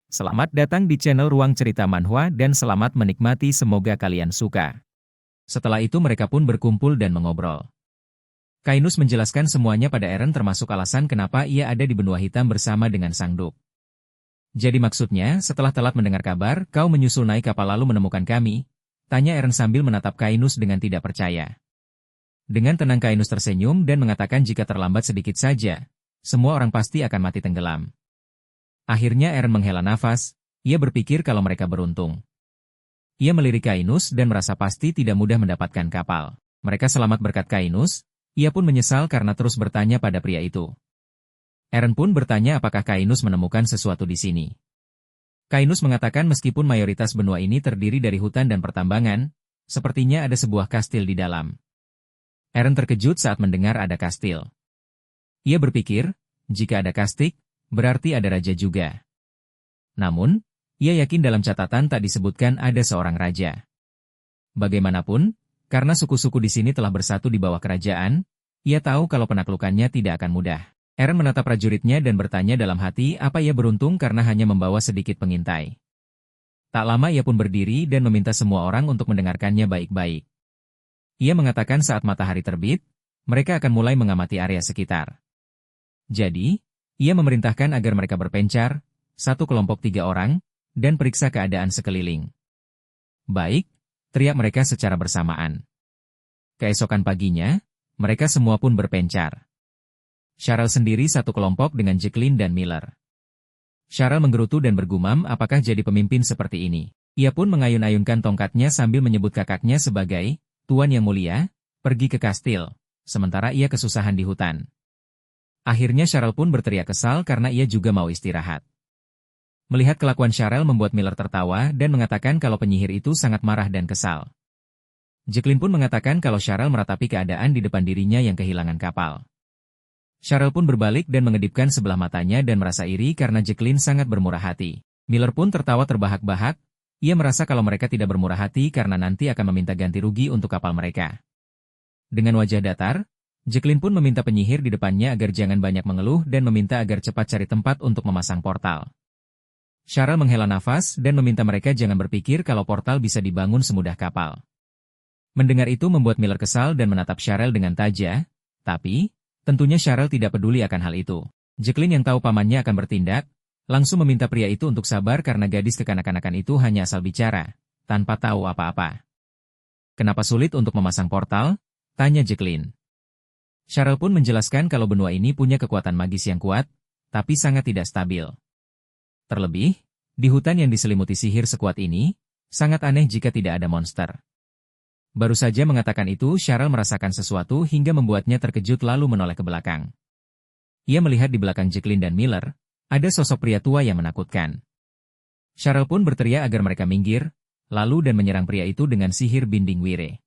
Selamat datang di channel Ruang Cerita Manhwa dan selamat menikmati, semoga kalian suka. Setelah itu mereka pun berkumpul dan mengobrol. Kainus menjelaskan semuanya pada Eren termasuk alasan kenapa ia ada di benua hitam bersama dengan Sang Duk. Jadi maksudnya, setelah telat mendengar kabar, kau menyusul naik kapal lalu menemukan kami? Tanya Eren sambil menatap Kainus dengan tidak percaya. Dengan tenang Kainus tersenyum dan mengatakan jika terlambat sedikit saja, semua orang pasti akan mati tenggelam. Akhirnya Eren menghela nafas, ia berpikir kalau mereka beruntung. Ia melirik Kainus dan merasa pasti tidak mudah mendapatkan kapal. Mereka selamat berkat Kainus, ia pun menyesal karena terus bertanya pada pria itu. Eren pun bertanya apakah Kainus menemukan sesuatu di sini. Kainus mengatakan meskipun mayoritas benua ini terdiri dari hutan dan pertambangan, sepertinya ada sebuah kastil di dalam. Eren terkejut saat mendengar ada kastil. Ia berpikir, jika ada kastil, berarti ada raja juga. Namun, ia yakin dalam catatan tak disebutkan ada seorang raja. Bagaimanapun, karena suku-suku di sini telah bersatu di bawah kerajaan, ia tahu kalau penaklukannya tidak akan mudah. Eren menatap prajuritnya dan bertanya dalam hati apa ia beruntung karena hanya membawa sedikit pengintai. Tak lama ia pun berdiri dan meminta semua orang untuk mendengarkannya baik-baik. Ia mengatakan saat matahari terbit, mereka akan mulai mengamati area sekitar. Jadi, ia memerintahkan agar mereka berpencar, satu kelompok 3 orang, dan periksa keadaan sekeliling. Baik, teriak mereka secara bersamaan. Keesokan paginya, mereka semua pun berpencar. Cheryl sendiri satu kelompok dengan Jacqueline dan Miller. Cheryl menggerutu dan bergumam apakah jadi pemimpin seperti ini. Ia pun mengayun-ayunkan tongkatnya sambil menyebut kakaknya sebagai, Tuan Yang Mulia, pergi ke kastil, sementara ia kesusahan di hutan. Akhirnya Cheryl pun berteriak kesal karena ia juga mau istirahat. Melihat kelakuan Cheryl membuat Miller tertawa dan mengatakan kalau penyihir itu sangat marah dan kesal. Jacqueline pun mengatakan kalau Cheryl meratapi keadaan di depan dirinya yang kehilangan kapal. Cheryl pun berbalik dan mengedipkan sebelah matanya dan merasa iri karena Jacqueline sangat bermurah hati. Miller pun tertawa terbahak-bahak, ia merasa kalau mereka tidak bermurah hati karena nanti akan meminta ganti rugi untuk kapal mereka. Dengan wajah datar, Jacqueline pun meminta penyihir di depannya agar jangan banyak mengeluh dan meminta agar cepat cari tempat untuk memasang portal. Cheryl menghela nafas dan meminta mereka jangan berpikir kalau portal bisa dibangun semudah kapal. Mendengar itu membuat Miller kesal dan menatap Cheryl dengan tajam, tapi, tentunya Cheryl tidak peduli akan hal itu. Jacqueline yang tahu pamannya akan bertindak, langsung meminta pria itu untuk sabar karena gadis kekanak-kanakan itu hanya asal bicara, tanpa tahu apa-apa. Kenapa sulit untuk memasang portal? Tanya Jacqueline. Cheryl pun menjelaskan kalau benua ini punya kekuatan magis yang kuat, tapi sangat tidak stabil. Terlebih, di hutan yang diselimuti sihir sekuat ini, sangat aneh jika tidak ada monster. Baru saja mengatakan itu, Cheryl merasakan sesuatu hingga membuatnya terkejut lalu menoleh ke belakang. Ia melihat di belakang Jacqueline dan Miller, ada sosok pria tua yang menakutkan. Cheryl pun berteriak agar mereka minggir, lalu dan menyerang pria itu dengan sihir binding wire.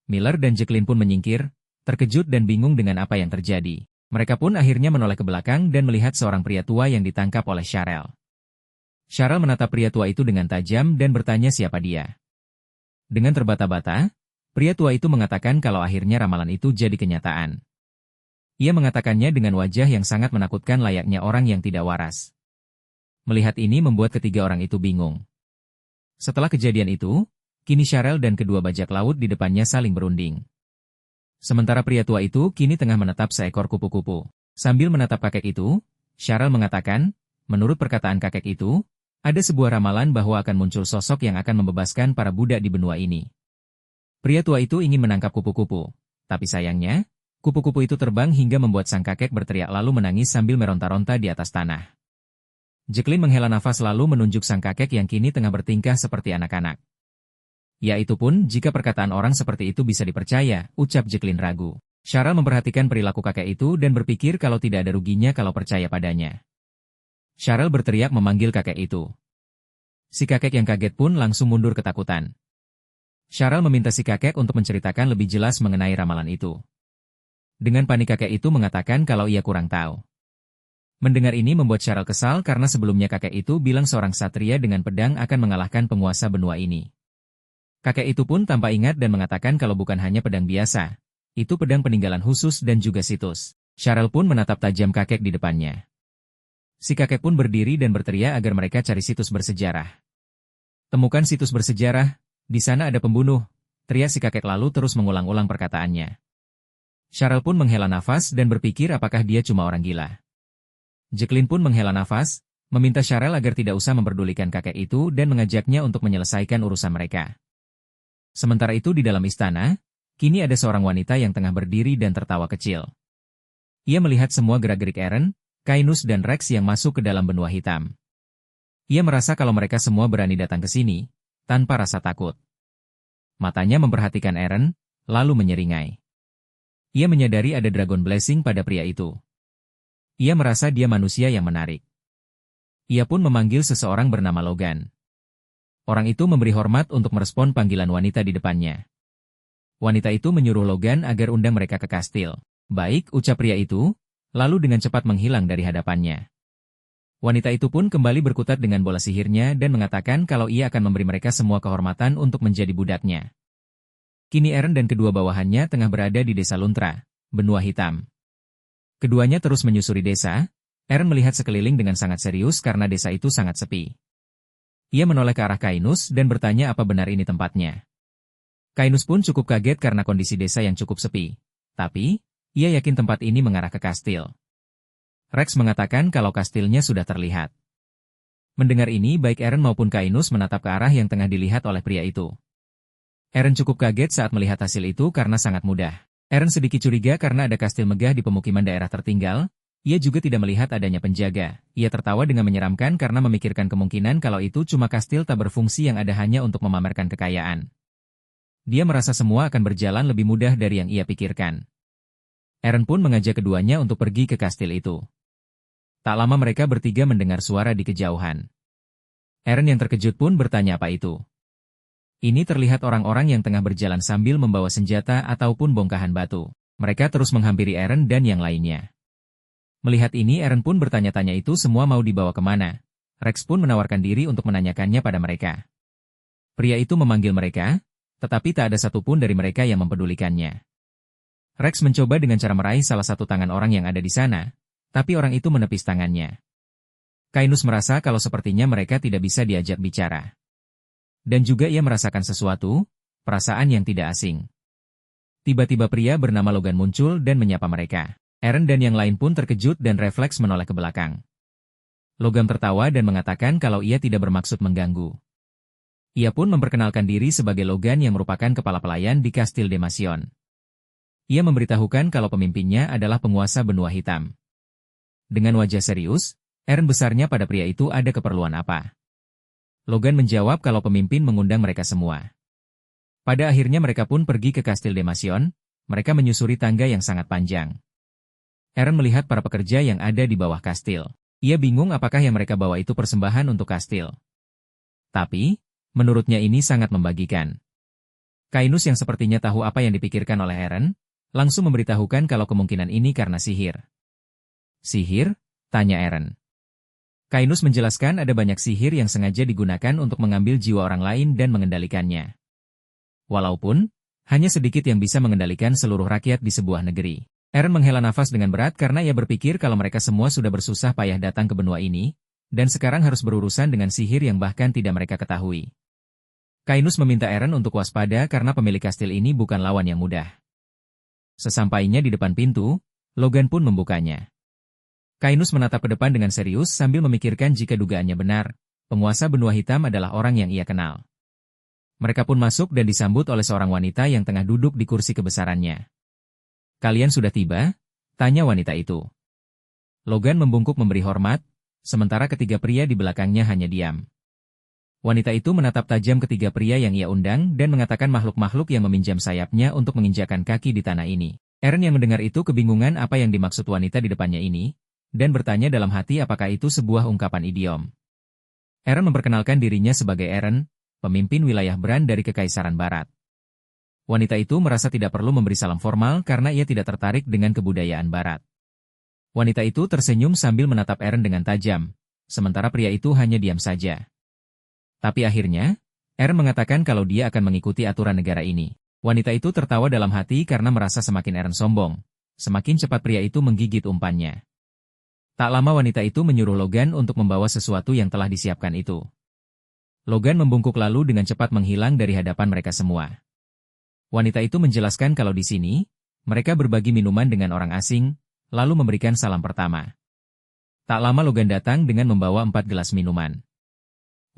Miller dan Jacqueline pun menyingkir, terkejut dan bingung dengan apa yang terjadi. Mereka pun akhirnya menoleh ke belakang dan melihat seorang pria tua yang ditangkap oleh Cheryl. Cheryl menatap pria tua itu dengan tajam dan bertanya siapa dia. Dengan terbata-bata, pria tua itu mengatakan kalau akhirnya ramalan itu jadi kenyataan. Ia mengatakannya dengan wajah yang sangat menakutkan layaknya orang yang tidak waras. Melihat ini membuat ketiga orang itu bingung. Setelah kejadian itu, kini Cheryl dan kedua bajak laut di depannya saling berunding. Sementara pria tua itu kini tengah menatap seekor kupu-kupu. Sambil menatap kakek itu, Cheryl mengatakan, menurut perkataan kakek itu, ada sebuah ramalan bahwa akan muncul sosok yang akan membebaskan para budak di benua ini. Pria tua itu ingin menangkap kupu-kupu, tapi sayangnya, kupu-kupu itu terbang hingga membuat sang kakek berteriak lalu menangis sambil meronta-ronta di atas tanah. Jacqueline menghela nafas lalu menunjuk sang kakek yang kini tengah bertingkah seperti anak-anak. Yaitupun jika perkataan orang seperti itu bisa dipercaya, ucap Jacqueline ragu. Cheryl memperhatikan perilaku kakek itu dan berpikir kalau tidak ada ruginya kalau percaya padanya. Cheryl berteriak memanggil kakek itu. Si kakek yang kaget pun langsung mundur ketakutan. Cheryl meminta si kakek untuk menceritakan lebih jelas mengenai ramalan itu. Dengan panik kakek itu mengatakan kalau ia kurang tahu. Mendengar ini membuat Cheryl kesal karena sebelumnya kakek itu bilang seorang satria dengan pedang akan mengalahkan penguasa benua ini. Kakek itu pun tanpa ingat dan mengatakan kalau bukan hanya pedang biasa, itu pedang peninggalan khusus dan juga situs. Cheryl pun menatap tajam kakek di depannya. Si kakek pun berdiri dan berteriak agar mereka cari situs bersejarah. Temukan situs bersejarah, di sana ada pembunuh, teriak si kakek lalu terus mengulang-ulang perkataannya. Cheryl pun menghela nafas dan berpikir apakah dia cuma orang gila. Jacqueline pun menghela nafas, meminta Cheryl agar tidak usah memperdulikan kakek itu dan mengajaknya untuk menyelesaikan urusan mereka. Sementara itu di dalam istana, kini ada seorang wanita yang tengah berdiri dan tertawa kecil. Ia melihat semua gerak-gerik Eren, Kainus dan Rex yang masuk ke dalam benua hitam. Ia merasa kalau mereka semua berani datang ke sini, tanpa rasa takut. Matanya memperhatikan Eren, lalu menyeringai. Ia menyadari ada Dragon Blessing pada pria itu. Ia merasa dia manusia yang menarik. Ia pun memanggil seseorang bernama Logan. Orang itu memberi hormat untuk merespon panggilan wanita di depannya. Wanita itu menyuruh Logan agar undang mereka ke kastil. Baik, ucap pria itu, lalu dengan cepat menghilang dari hadapannya. Wanita itu pun kembali berkutat dengan bola sihirnya dan mengatakan kalau ia akan memberi mereka semua kehormatan untuk menjadi budaknya. Kini Eren dan kedua bawahannya tengah berada di desa Luntra, benua hitam. Keduanya terus menyusuri desa. Eren melihat sekeliling dengan sangat serius karena desa itu sangat sepi. Ia menoleh ke arah Kainus dan bertanya apa benar ini tempatnya. Kainus pun cukup kaget karena kondisi desa yang cukup sepi. Tapi, ia yakin tempat ini mengarah ke kastil. Rex mengatakan kalau kastilnya sudah terlihat. Mendengar ini baik Eren maupun Kainus menatap ke arah yang tengah dilihat oleh pria itu. Eren cukup kaget saat melihat hasil itu karena sangat mudah. Eren sedikit curiga karena ada kastil megah di pemukiman daerah tertinggal. Ia juga tidak melihat adanya penjaga. Ia tertawa dengan menyeramkan karena memikirkan kemungkinan kalau itu cuma kastil tak berfungsi yang ada hanya untuk memamerkan kekayaan. Dia merasa semua akan berjalan lebih mudah dari yang ia pikirkan. Eren pun mengajak keduanya untuk pergi ke kastil itu. Tak lama mereka bertiga mendengar suara di kejauhan. Eren yang terkejut pun bertanya apa itu. Ini terlihat orang-orang yang tengah berjalan sambil membawa senjata ataupun bongkahan batu. Mereka terus menghampiri Eren dan yang lainnya. Melihat ini Eren pun bertanya-tanya itu semua mau dibawa kemana. Rex pun menawarkan diri untuk menanyakannya pada mereka. Pria itu memanggil mereka, tetapi tak ada satupun dari mereka yang mempedulikannya. Rex mencoba dengan cara meraih salah satu tangan orang yang ada di sana, tapi orang itu menepis tangannya. Kainus merasa kalau sepertinya mereka tidak bisa diajak bicara. Dan juga ia merasakan sesuatu, perasaan yang tidak asing. Tiba-tiba pria bernama Logan muncul dan menyapa mereka. Eren dan yang lain pun terkejut dan refleks menoleh ke belakang. Logan tertawa dan mengatakan kalau ia tidak bermaksud mengganggu. Ia pun memperkenalkan diri sebagai Logan yang merupakan kepala pelayan di Kastil Demacion. Ia memberitahukan kalau pemimpinnya adalah penguasa benua hitam. Dengan wajah serius, Eren besarnya pada pria itu ada keperluan apa. Logan menjawab kalau pemimpin mengundang mereka semua. Pada akhirnya mereka pun pergi ke Kastil Demacion, mereka menyusuri tangga yang sangat panjang. Eren melihat para pekerja yang ada di bawah kastil. Ia bingung apakah yang mereka bawa itu persembahan untuk kastil. Tapi, menurutnya ini sangat membagikan. Kainus yang sepertinya tahu apa yang dipikirkan oleh Eren, langsung memberitahukan kalau kemungkinan ini karena sihir. Sihir? Tanya Eren. Kainus menjelaskan ada banyak sihir yang sengaja digunakan untuk mengambil jiwa orang lain dan mengendalikannya. Walaupun, hanya sedikit yang bisa mengendalikan seluruh rakyat di sebuah negeri. Eren menghela nafas dengan berat karena ia berpikir kalau mereka semua sudah bersusah payah datang ke benua ini, dan sekarang harus berurusan dengan sihir yang bahkan tidak mereka ketahui. Kainus meminta Eren untuk waspada karena pemilik kastil ini bukan lawan yang mudah. Sesampainya di depan pintu, Logan pun membukanya. Kainus menatap ke depan dengan serius sambil memikirkan jika dugaannya benar, penguasa benua hitam adalah orang yang ia kenal. Mereka pun masuk dan disambut oleh seorang wanita yang tengah duduk di kursi kebesarannya. "Kalian sudah tiba?" tanya wanita itu. Logan membungkuk memberi hormat, sementara ketiga pria di belakangnya hanya diam. Wanita itu menatap tajam ketiga pria yang ia undang dan mengatakan makhluk-makhluk yang meminjam sayapnya untuk menginjakan kaki di tanah ini. Eren yang mendengar itu kebingungan apa yang dimaksud wanita di depannya ini, dan bertanya dalam hati apakah itu sebuah ungkapan idiom. Eren memperkenalkan dirinya sebagai Eren, pemimpin wilayah Bran dari Kekaisaran Barat. Wanita itu merasa tidak perlu memberi salam formal karena ia tidak tertarik dengan kebudayaan Barat. Wanita itu tersenyum sambil menatap Eren dengan tajam, sementara pria itu hanya diam saja. Tapi akhirnya, Eren mengatakan kalau dia akan mengikuti aturan negara ini. Wanita itu tertawa dalam hati karena merasa semakin Eren sombong, semakin cepat pria itu menggigit umpannya. Tak lama wanita itu menyuruh Logan untuk membawa sesuatu yang telah disiapkan itu. Logan membungkuk lalu dengan cepat menghilang dari hadapan mereka semua. Wanita itu menjelaskan kalau di sini, mereka berbagi minuman dengan orang asing, lalu memberikan salam pertama. Tak lama Logan datang dengan membawa 4 gelas minuman.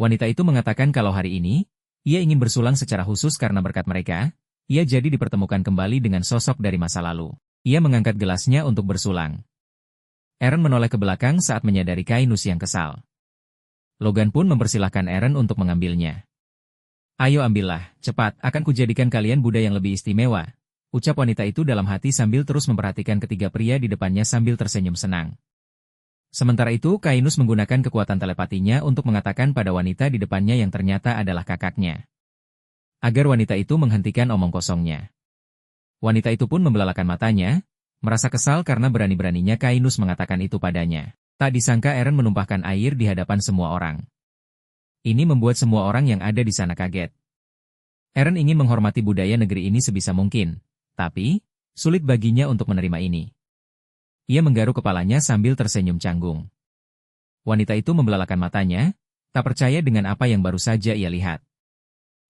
Wanita itu mengatakan kalau hari ini, ia ingin bersulang secara khusus karena berkat mereka, ia jadi dipertemukan kembali dengan sosok dari masa lalu. Ia mengangkat gelasnya untuk bersulang. Aaron menoleh ke belakang saat menyadari Kainus yang kesal. Logan pun mempersilahkan Aaron untuk mengambilnya. Ayo ambillah, cepat, akan kujadikan kalian budak yang lebih istimewa, ucap wanita itu dalam hati sambil terus memperhatikan ketiga pria di depannya sambil tersenyum senang. Sementara itu, Kainus menggunakan kekuatan telepatinya untuk mengatakan pada wanita di depannya yang ternyata adalah kakaknya. Agar wanita itu menghentikan omong kosongnya. Wanita itu pun membelalakan matanya, merasa kesal karena berani-beraninya Kainus mengatakan itu padanya. Tak disangka Aaron menumpahkan air di hadapan semua orang. Ini membuat semua orang yang ada di sana kaget. Aaron ingin menghormati budaya negeri ini sebisa mungkin, tapi sulit baginya untuk menerima ini. Ia menggaruk kepalanya sambil tersenyum canggung. Wanita itu membelalakan matanya, tak percaya dengan apa yang baru saja ia lihat.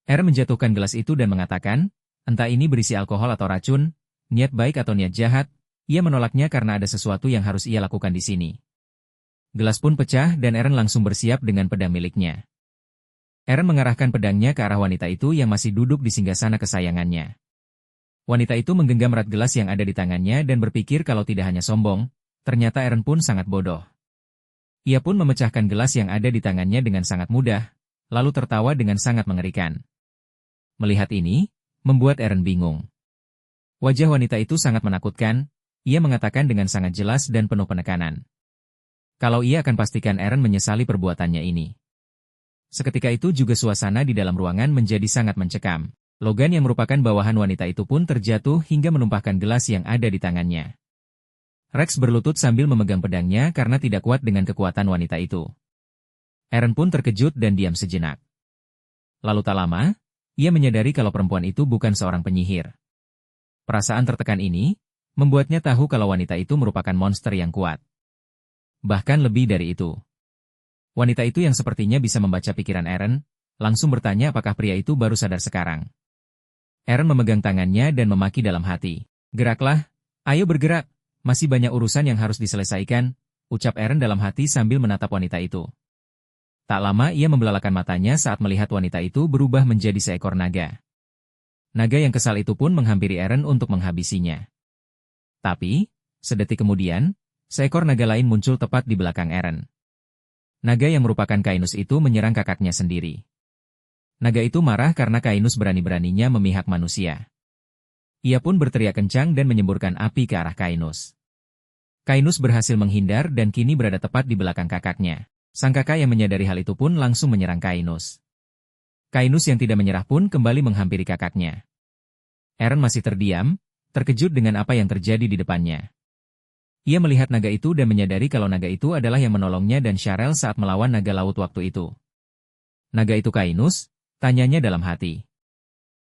Aaron menjatuhkan gelas itu dan mengatakan, entah ini berisi alkohol atau racun, niat baik atau niat jahat, ia menolaknya karena ada sesuatu yang harus ia lakukan di sini. Gelas pun pecah dan Aaron langsung bersiap dengan pedang miliknya. Aaron mengarahkan pedangnya ke arah wanita itu yang masih duduk di singgasana kesayangannya. Wanita itu menggenggam erat gelas yang ada di tangannya dan berpikir kalau tidak hanya sombong, ternyata Aaron pun sangat bodoh. Ia pun memecahkan gelas yang ada di tangannya dengan sangat mudah, lalu tertawa dengan sangat mengerikan. Melihat ini, membuat Aaron bingung. Wajah wanita itu sangat menakutkan, ia mengatakan dengan sangat jelas dan penuh penekanan. Kalau ia akan pastikan Aaron menyesali perbuatannya ini. Seketika itu juga suasana di dalam ruangan menjadi sangat mencekam. Logan yang merupakan bawahan wanita itu pun terjatuh hingga menumpahkan gelas yang ada di tangannya. Rex berlutut sambil memegang pedangnya karena tidak kuat dengan kekuatan wanita itu. Aaron pun terkejut dan diam sejenak. Lalu tak lama, ia menyadari kalau perempuan itu bukan seorang penyihir. Perasaan tertekan ini membuatnya tahu kalau wanita itu merupakan monster yang kuat. Bahkan lebih dari itu. Wanita itu yang sepertinya bisa membaca pikiran Aaron, langsung bertanya apakah pria itu baru sadar sekarang. Aaron memegang tangannya dan memaki dalam hati. Geraklah, ayo bergerak, masih banyak urusan yang harus diselesaikan, ucap Aaron dalam hati sambil menatap wanita itu. Tak lama ia membelalakan matanya saat melihat wanita itu berubah menjadi seekor naga. Naga yang kesal itu pun menghampiri Aaron untuk menghabisinya. Tapi, sedetik kemudian, seekor naga lain muncul tepat di belakang Aaron. Naga yang merupakan Kainus itu menyerang kakaknya sendiri. Naga itu marah karena Kainus berani-beraninya memihak manusia. Ia pun berteriak kencang dan menyemburkan api ke arah Kainus. Kainus berhasil menghindar dan kini berada tepat di belakang kakaknya. Sang kakak yang menyadari hal itu pun langsung menyerang Kainus. Kainus yang tidak menyerah pun kembali menghampiri kakaknya. Aaron masih terdiam, terkejut dengan apa yang terjadi di depannya. Ia melihat naga itu dan menyadari kalau naga itu adalah yang menolongnya dan Sharel saat melawan naga laut waktu itu. Naga itu Kainus? Tanyanya dalam hati.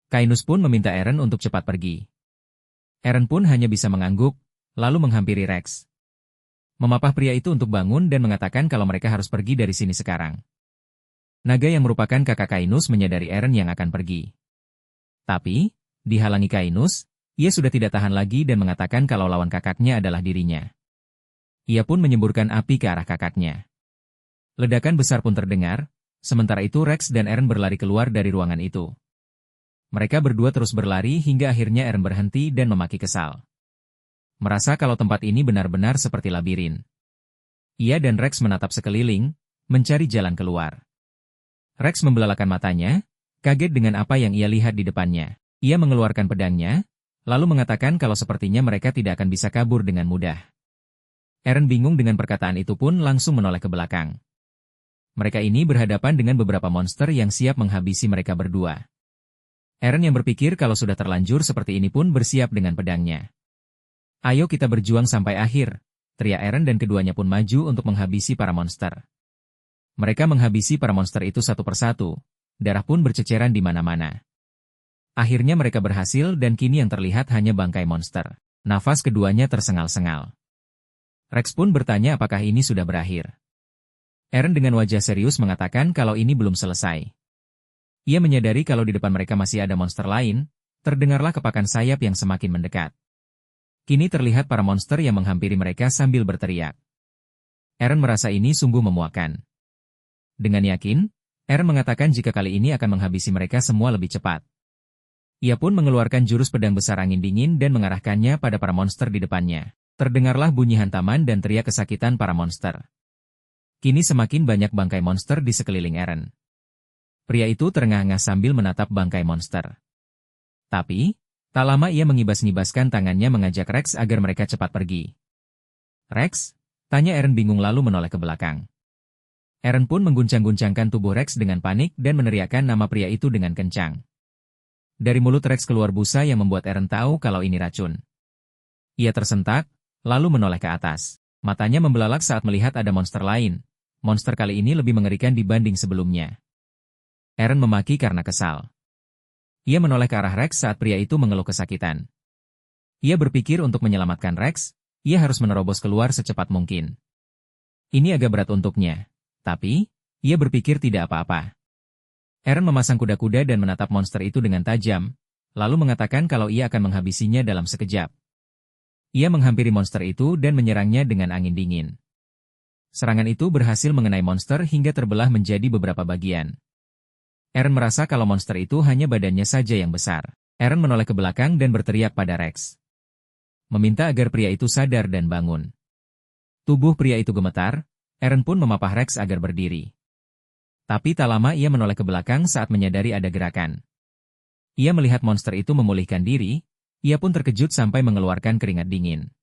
Kainus pun meminta Aaron untuk cepat pergi. Aaron pun hanya bisa mengangguk, lalu menghampiri Rex. Memapah pria itu untuk bangun dan mengatakan kalau mereka harus pergi dari sini sekarang. Naga yang merupakan kakak Kainus menyadari Aaron yang akan pergi. Tapi, dihalangi Kainus, ia sudah tidak tahan lagi dan mengatakan kalau lawan kakaknya adalah dirinya. Ia pun menyemburkan api ke arah kakaknya. Ledakan besar pun terdengar. Sementara itu Rex dan Aaron berlari keluar dari ruangan itu. Mereka berdua terus berlari hingga akhirnya Aaron berhenti dan memaki kesal. Merasa kalau tempat ini benar-benar seperti labirin. Ia dan Rex menatap sekeliling, mencari jalan keluar. Rex membelalakan matanya, kaget dengan apa yang ia lihat di depannya. Ia mengeluarkan pedangnya, lalu mengatakan kalau sepertinya mereka tidak akan bisa kabur dengan mudah. Aaron bingung dengan perkataan itu pun langsung menoleh ke belakang. Mereka ini berhadapan dengan beberapa monster yang siap menghabisi mereka berdua. Aaron yang berpikir kalau sudah terlanjur seperti ini pun bersiap dengan pedangnya. Ayo kita berjuang sampai akhir, teriak Aaron dan keduanya pun maju untuk menghabisi para monster. Mereka menghabisi para monster itu satu persatu, darah pun berceceran di mana-mana. Akhirnya mereka berhasil dan kini yang terlihat hanya bangkai monster. Nafas keduanya tersengal-sengal. Rex pun bertanya apakah ini sudah berakhir. Eren dengan wajah serius mengatakan kalau ini belum selesai. Ia menyadari kalau di depan mereka masih ada monster lain, terdengarlah kepakan sayap yang semakin mendekat. Kini terlihat para monster yang menghampiri mereka sambil berteriak. Eren merasa ini sungguh memuakkan. Dengan yakin, Eren mengatakan jika kali ini akan menghabisi mereka semua lebih cepat. Ia pun mengeluarkan jurus pedang besar angin dingin dan mengarahkannya pada para monster di depannya. Terdengarlah bunyi hantaman dan teriak kesakitan para monster. Kini semakin banyak bangkai monster di sekeliling Eren. Pria itu terengah-engah sambil menatap bangkai monster. Tapi, tak lama ia mengibas-ngibaskan tangannya mengajak Rex agar mereka cepat pergi. "Rex?" tanya Eren bingung lalu menoleh ke belakang. Eren pun mengguncang-guncangkan tubuh Rex dengan panik dan meneriakkan nama pria itu dengan kencang. Dari mulut Rex keluar busa yang membuat Eren tahu kalau ini racun. Ia tersentak, lalu menoleh ke atas. Matanya membelalak saat melihat ada monster lain. Monster kali ini lebih mengerikan dibanding sebelumnya. Eren memaki karena kesal. Ia menoleh ke arah Rex saat pria itu mengeluh kesakitan. Ia berpikir untuk menyelamatkan Rex, ia harus menerobos keluar secepat mungkin. Ini agak berat untuknya, tapi ia berpikir tidak apa-apa. Eren memasang kuda-kuda dan menatap monster itu dengan tajam, lalu mengatakan kalau ia akan menghabisinya dalam sekejap. Ia menghampiri monster itu dan menyerangnya dengan angin dingin. Serangan itu berhasil mengenai monster hingga terbelah menjadi beberapa bagian. Eren merasa kalau monster itu hanya badannya saja yang besar. Eren menoleh ke belakang dan berteriak pada Rex. Meminta agar pria itu sadar dan bangun. Tubuh pria itu gemetar, Eren pun memapah Rex agar berdiri. Tapi tak lama ia menoleh ke belakang saat menyadari ada gerakan. Ia melihat monster itu memulihkan diri, ia pun terkejut sampai mengeluarkan keringat dingin.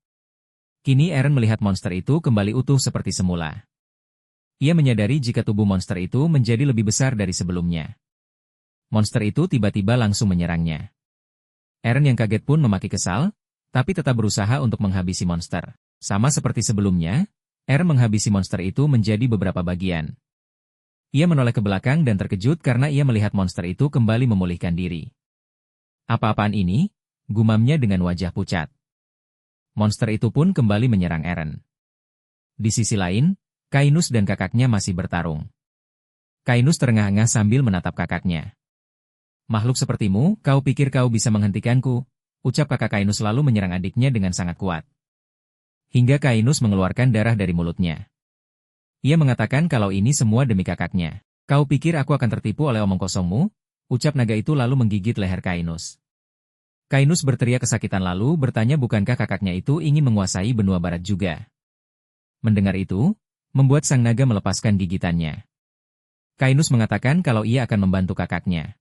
Kini Eren melihat monster itu kembali utuh seperti semula. Ia menyadari jika tubuh monster itu menjadi lebih besar dari sebelumnya. Monster itu tiba-tiba langsung menyerangnya. Eren yang kaget pun memaki kesal, tapi tetap berusaha untuk menghabisi monster. Sama seperti sebelumnya, Eren menghabisi monster itu menjadi beberapa bagian. Ia menoleh ke belakang dan terkejut karena ia melihat monster itu kembali memulihkan diri. "Apa-apaan ini?" gumamnya dengan wajah pucat. Monster itu pun kembali menyerang Eren. Di sisi lain, Kainus dan kakaknya masih bertarung. Kainus terengah-engah sambil menatap kakaknya. "Makhluk sepertimu, kau pikir kau bisa menghentikanku?" ucap kakak Kainus lalu menyerang adiknya dengan sangat kuat. Hingga Kainus mengeluarkan darah dari mulutnya. Ia mengatakan kalau ini semua demi kakaknya. "Kau pikir aku akan tertipu oleh omong kosongmu?" ucap naga itu lalu menggigit leher Kainus. Kainus berteriak kesakitan lalu bertanya bukankah kakaknya itu ingin menguasai benua barat juga. Mendengar itu, membuat sang naga melepaskan gigitannya. Kainus mengatakan kalau ia akan membantu kakaknya.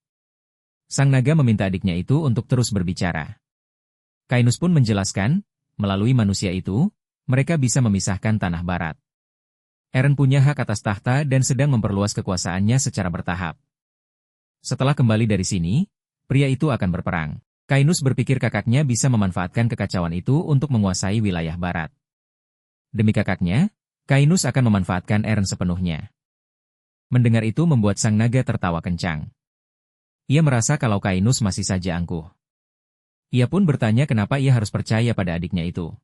Sang naga meminta adiknya itu untuk terus berbicara. Kainus pun menjelaskan, melalui manusia itu, mereka bisa memisahkan tanah barat. Eren punya hak atas tahta dan sedang memperluas kekuasaannya secara bertahap. Setelah kembali dari sini, pria itu akan berperang. Kainus berpikir kakaknya bisa memanfaatkan kekacauan itu untuk menguasai wilayah barat. Demi kakaknya, Kainus akan memanfaatkan Eren sepenuhnya. Mendengar itu membuat sang naga tertawa kencang. Ia merasa kalau Kainus masih saja angkuh. Ia pun bertanya kenapa ia harus percaya pada adiknya itu.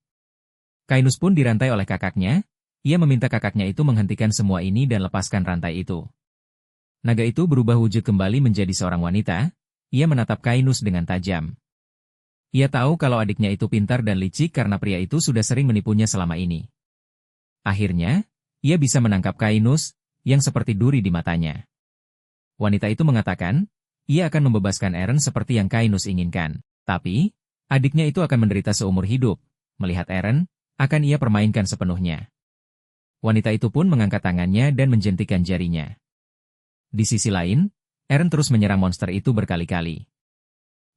Kainus pun dirantai oleh kakaknya, ia meminta kakaknya itu menghentikan semua ini dan lepaskan rantai itu. Naga itu berubah wujud kembali menjadi seorang wanita. Ia menatap Kainus dengan tajam. Ia tahu kalau adiknya itu pintar dan licik karena pria itu sudah sering menipunya selama ini. Akhirnya, ia bisa menangkap Kainus, yang seperti duri di matanya. Wanita itu mengatakan, ia akan membebaskan Eren seperti yang Kainus inginkan. Tapi, adiknya itu akan menderita seumur hidup. Melihat Eren, akan ia permainkan sepenuhnya. Wanita itu pun mengangkat tangannya dan menjentikan jarinya. Di sisi lain, Eren terus menyerang monster itu berkali-kali.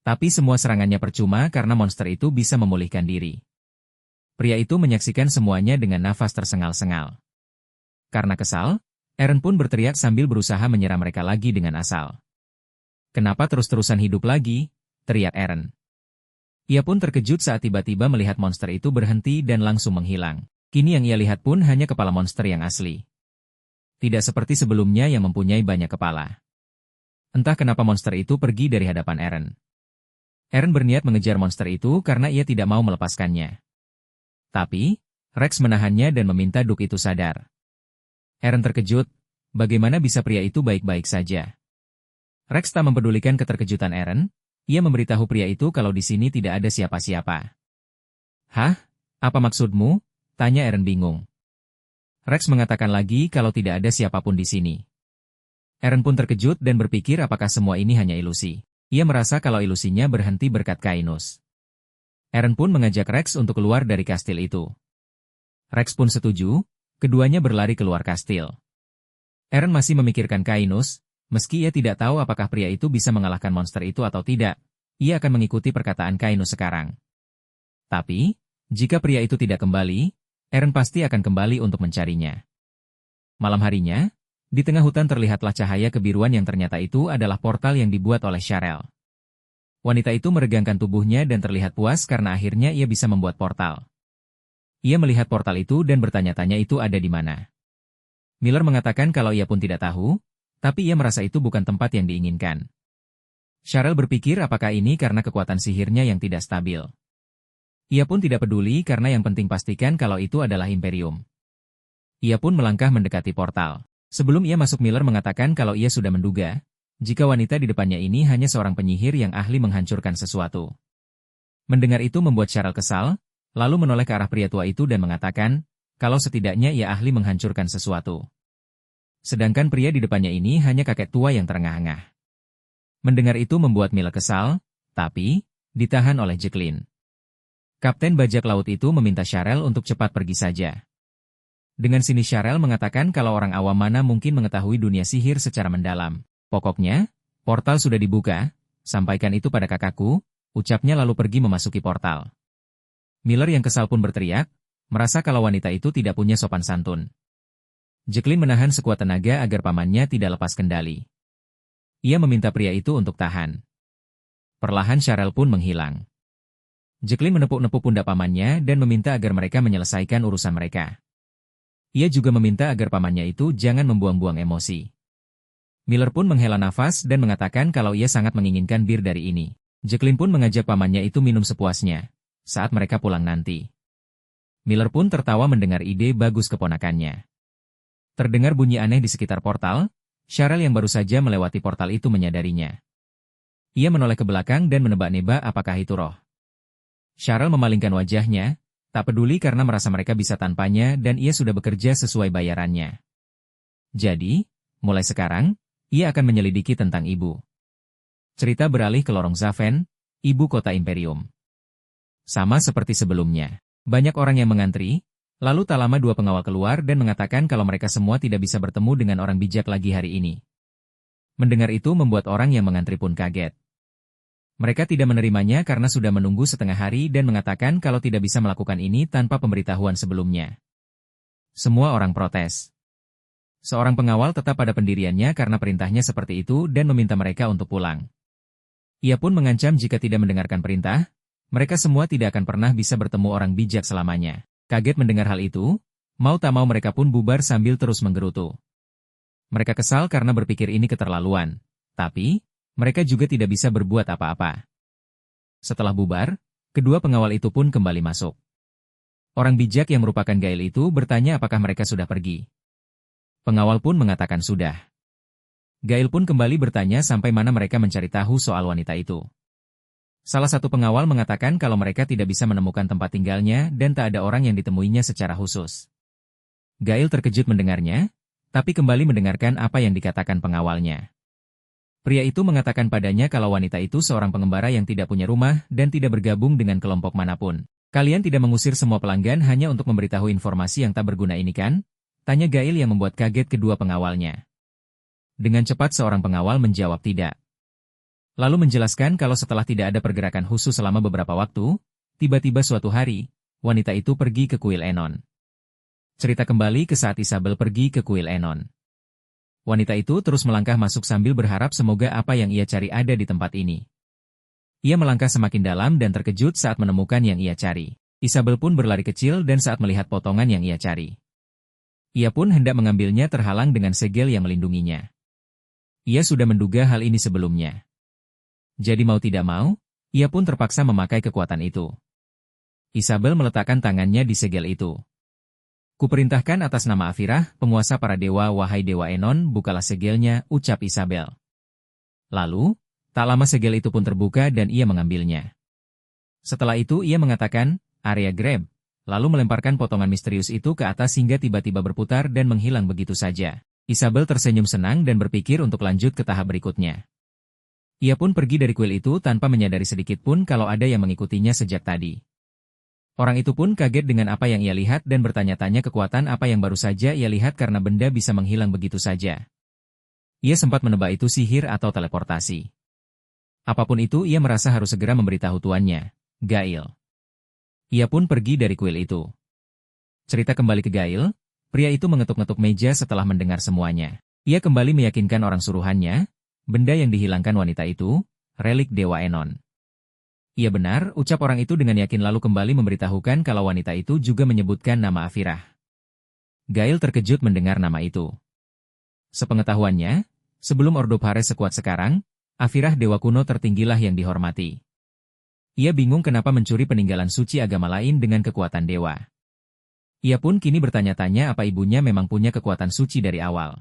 Tapi semua serangannya percuma karena monster itu bisa memulihkan diri. Pria itu menyaksikan semuanya dengan nafas tersengal-sengal. Karena kesal, Eren pun berteriak sambil berusaha menyerang mereka lagi dengan asal. "Kenapa terus-terusan hidup lagi?" teriak Eren. Ia pun terkejut saat tiba-tiba melihat monster itu berhenti dan langsung menghilang. Kini yang ia lihat pun hanya kepala monster yang asli. Tidak seperti sebelumnya yang mempunyai banyak kepala. Entah kenapa monster itu pergi dari hadapan Eren. Eren berniat mengejar monster itu karena ia tidak mau melepaskannya. Tapi, Rex menahannya dan meminta Duke itu sadar. Eren terkejut, bagaimana bisa pria itu baik-baik saja? Rex tak mempedulikan keterkejutan Eren, ia memberitahu pria itu kalau di sini tidak ada siapa-siapa. Hah? Apa maksudmu? Tanya Eren bingung. Rex mengatakan lagi kalau tidak ada siapapun di sini. Eren pun terkejut dan berpikir apakah semua ini hanya ilusi. Ia merasa kalau ilusinya berhenti berkat Kainus. Eren pun mengajak Rex untuk keluar dari kastil itu. Rex pun setuju, keduanya berlari keluar kastil. Eren masih memikirkan Kainus, meski ia tidak tahu apakah pria itu bisa mengalahkan monster itu atau tidak, ia akan mengikuti perkataan Kainus sekarang. Tapi, jika pria itu tidak kembali, Eren pasti akan kembali untuk mencarinya. Malam harinya, di tengah hutan terlihatlah cahaya kebiruan yang ternyata itu adalah portal yang dibuat oleh Sharel. Wanita itu meregangkan tubuhnya dan terlihat puas karena akhirnya ia bisa membuat portal. Ia melihat portal itu dan bertanya-tanya itu ada di mana. Miller mengatakan kalau ia pun tidak tahu, tapi ia merasa itu bukan tempat yang diinginkan. Sharel berpikir apakah ini karena kekuatan sihirnya yang tidak stabil. Ia pun tidak peduli karena yang penting pastikan kalau itu adalah Imperium. Ia pun melangkah mendekati portal. Sebelum ia masuk, Miller mengatakan kalau ia sudah menduga, jika wanita di depannya ini hanya seorang penyihir yang ahli menghancurkan sesuatu. Mendengar itu membuat Sharel kesal, lalu menoleh ke arah pria tua itu dan mengatakan, kalau setidaknya ia ahli menghancurkan sesuatu. Sedangkan pria di depannya ini hanya kakek tua yang terengah-engah. Mendengar itu membuat Miller kesal, tapi ditahan oleh Jacqueline. Kapten bajak laut itu meminta Sharel untuk cepat pergi saja. Dengan sini Sharel mengatakan kalau orang awam mana mungkin mengetahui dunia sihir secara mendalam. Pokoknya, portal sudah dibuka, sampaikan itu pada kakakku, ucapnya lalu pergi memasuki portal. Miller yang kesal pun berteriak, merasa kalau wanita itu tidak punya sopan santun. Jacqueline menahan sekuat tenaga agar pamannya tidak lepas kendali. Ia meminta pria itu untuk tahan. Perlahan Sharel pun menghilang. Jacqueline menepuk-nepuk pundak pamannya dan meminta agar mereka menyelesaikan urusan mereka. Ia juga meminta agar pamannya itu jangan membuang-buang emosi. Miller pun menghela nafas dan mengatakan kalau ia sangat menginginkan bir dari ini. Jacqueline pun mengajak pamannya itu minum sepuasnya, saat mereka pulang nanti. Miller pun tertawa mendengar ide bagus keponakannya. Terdengar bunyi aneh di sekitar portal, Sharel yang baru saja melewati portal itu menyadarinya. Ia menoleh ke belakang dan menebak-nebak apakah itu roh. Sharel memalingkan wajahnya, tak peduli karena merasa mereka bisa tanpanya dan ia sudah bekerja sesuai bayarannya. Jadi, mulai sekarang, ia akan menyelidiki tentang ibu. Cerita beralih ke lorong Zaven, ibu kota Imperium. Sama seperti sebelumnya, banyak orang yang mengantri, lalu tak lama dua pengawal keluar dan mengatakan kalau mereka semua tidak bisa bertemu dengan orang bijak lagi hari ini. Mendengar itu membuat orang yang mengantri pun kaget. Mereka tidak menerimanya karena sudah menunggu setengah hari dan mengatakan kalau tidak bisa melakukan ini tanpa pemberitahuan sebelumnya. Semua orang protes. Seorang pengawal tetap pada pendiriannya karena perintahnya seperti itu dan meminta mereka untuk pulang. Ia pun mengancam jika tidak mendengarkan perintah, mereka semua tidak akan pernah bisa bertemu orang bijak selamanya. Kaget mendengar hal itu, mau tak mau mereka pun bubar sambil terus menggerutu. Mereka kesal karena berpikir ini keterlaluan, tapi mereka juga tidak bisa berbuat apa-apa. Setelah bubar, kedua pengawal itu pun kembali masuk. Orang bijak yang merupakan Gael itu bertanya apakah mereka sudah pergi. Pengawal pun mengatakan sudah. Gael pun kembali bertanya sampai mana mereka mencari tahu soal wanita itu. Salah satu pengawal mengatakan kalau mereka tidak bisa menemukan tempat tinggalnya dan tak ada orang yang ditemuinya secara khusus. Gael terkejut mendengarnya, tapi kembali mendengarkan apa yang dikatakan pengawalnya. Pria itu mengatakan padanya kalau wanita itu seorang pengembara yang tidak punya rumah dan tidak bergabung dengan kelompok manapun. Kalian tidak mengusir semua pelanggan hanya untuk memberitahu informasi yang tak berguna ini kan? Tanya Gael yang membuat kaget kedua pengawalnya. Dengan cepat seorang pengawal menjawab tidak. Lalu menjelaskan kalau setelah tidak ada pergerakan khusus selama beberapa waktu, tiba-tiba suatu hari, wanita itu pergi ke kuil Enon. Cerita kembali ke saat Isabel pergi ke kuil Enon. Wanita itu terus melangkah masuk sambil berharap semoga apa yang ia cari ada di tempat ini. Ia melangkah semakin dalam dan terkejut saat menemukan yang ia cari. Isabel pun berlari kecil dan saat melihat potongan yang ia cari. Ia pun hendak mengambilnya terhalang dengan segel yang melindunginya. Ia sudah menduga hal ini sebelumnya. Jadi mau tidak mau, ia pun terpaksa memakai kekuatan itu. Isabel meletakkan tangannya di segel itu. Kuperintahkan atas nama Afirah, penguasa para dewa, wahai Dewa Enon, bukalah segelnya, ucap Isabel. Lalu, tak lama segel itu pun terbuka dan ia mengambilnya. Setelah itu ia mengatakan, area grab, lalu melemparkan potongan misterius itu ke atas hingga tiba-tiba berputar dan menghilang begitu saja. Isabel tersenyum senang dan berpikir untuk lanjut ke tahap berikutnya. Ia pun pergi dari kuil itu tanpa menyadari sedikit pun kalau ada yang mengikutinya sejak tadi. Orang itu pun kaget dengan apa yang ia lihat dan bertanya-tanya kekuatan apa yang baru saja ia lihat karena benda bisa menghilang begitu saja. Ia sempat menebak itu sihir atau teleportasi. Apapun itu ia merasa harus segera memberitahu tuannya, Gail. Ia pun pergi dari kuil itu. Cerita kembali ke Gail, pria itu mengetuk-ngetuk meja setelah mendengar semuanya. Ia kembali meyakinkan orang suruhannya, benda yang dihilangkan wanita itu, relik Dewa Enon. Ia benar, ucap orang itu dengan yakin lalu kembali memberitahukan kalau wanita itu juga menyebutkan nama Afirah. Gail terkejut mendengar nama itu. Sepengetahuannya, sebelum Ordo Phares sekuat sekarang, Afirah dewa kuno tertinggilah yang dihormati. Ia bingung kenapa mencuri peninggalan suci agama lain dengan kekuatan dewa. Ia pun kini bertanya-tanya apa ibunya memang punya kekuatan suci dari awal.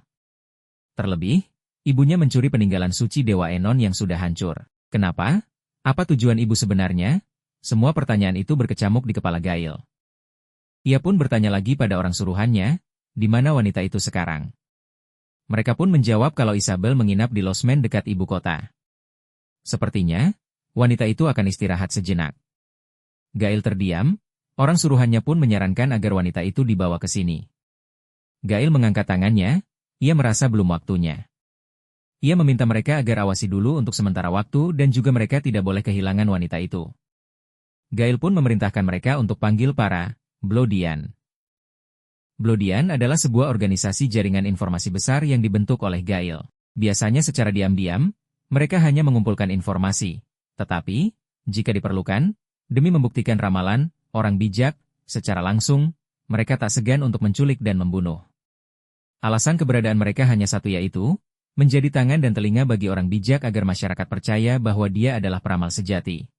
Terlebih, ibunya mencuri peninggalan suci Dewa Enon yang sudah hancur. Kenapa? Apa tujuan ibu sebenarnya? Semua pertanyaan itu berkecamuk di kepala Gail. Ia pun bertanya lagi pada orang suruhannya, di mana wanita itu sekarang. Mereka pun menjawab kalau Isabel menginap di losmen dekat ibu kota. Sepertinya, wanita itu akan istirahat sejenak. Gail terdiam, orang suruhannya pun menyarankan agar wanita itu dibawa ke sini. Gail mengangkat tangannya, ia merasa belum waktunya. Ia meminta mereka agar awasi dulu untuk sementara waktu dan juga mereka tidak boleh kehilangan wanita itu. Gail pun memerintahkan mereka untuk panggil para Blodian. Blodian adalah sebuah organisasi jaringan informasi besar yang dibentuk oleh Gail. Biasanya secara diam-diam, mereka hanya mengumpulkan informasi. Tetapi, jika diperlukan, demi membuktikan ramalan, orang bijak, secara langsung, mereka tak segan untuk menculik dan membunuh. Alasan keberadaan mereka hanya satu yaitu, menjadi tangan dan telinga bagi orang bijak agar masyarakat percaya bahwa dia adalah peramal sejati.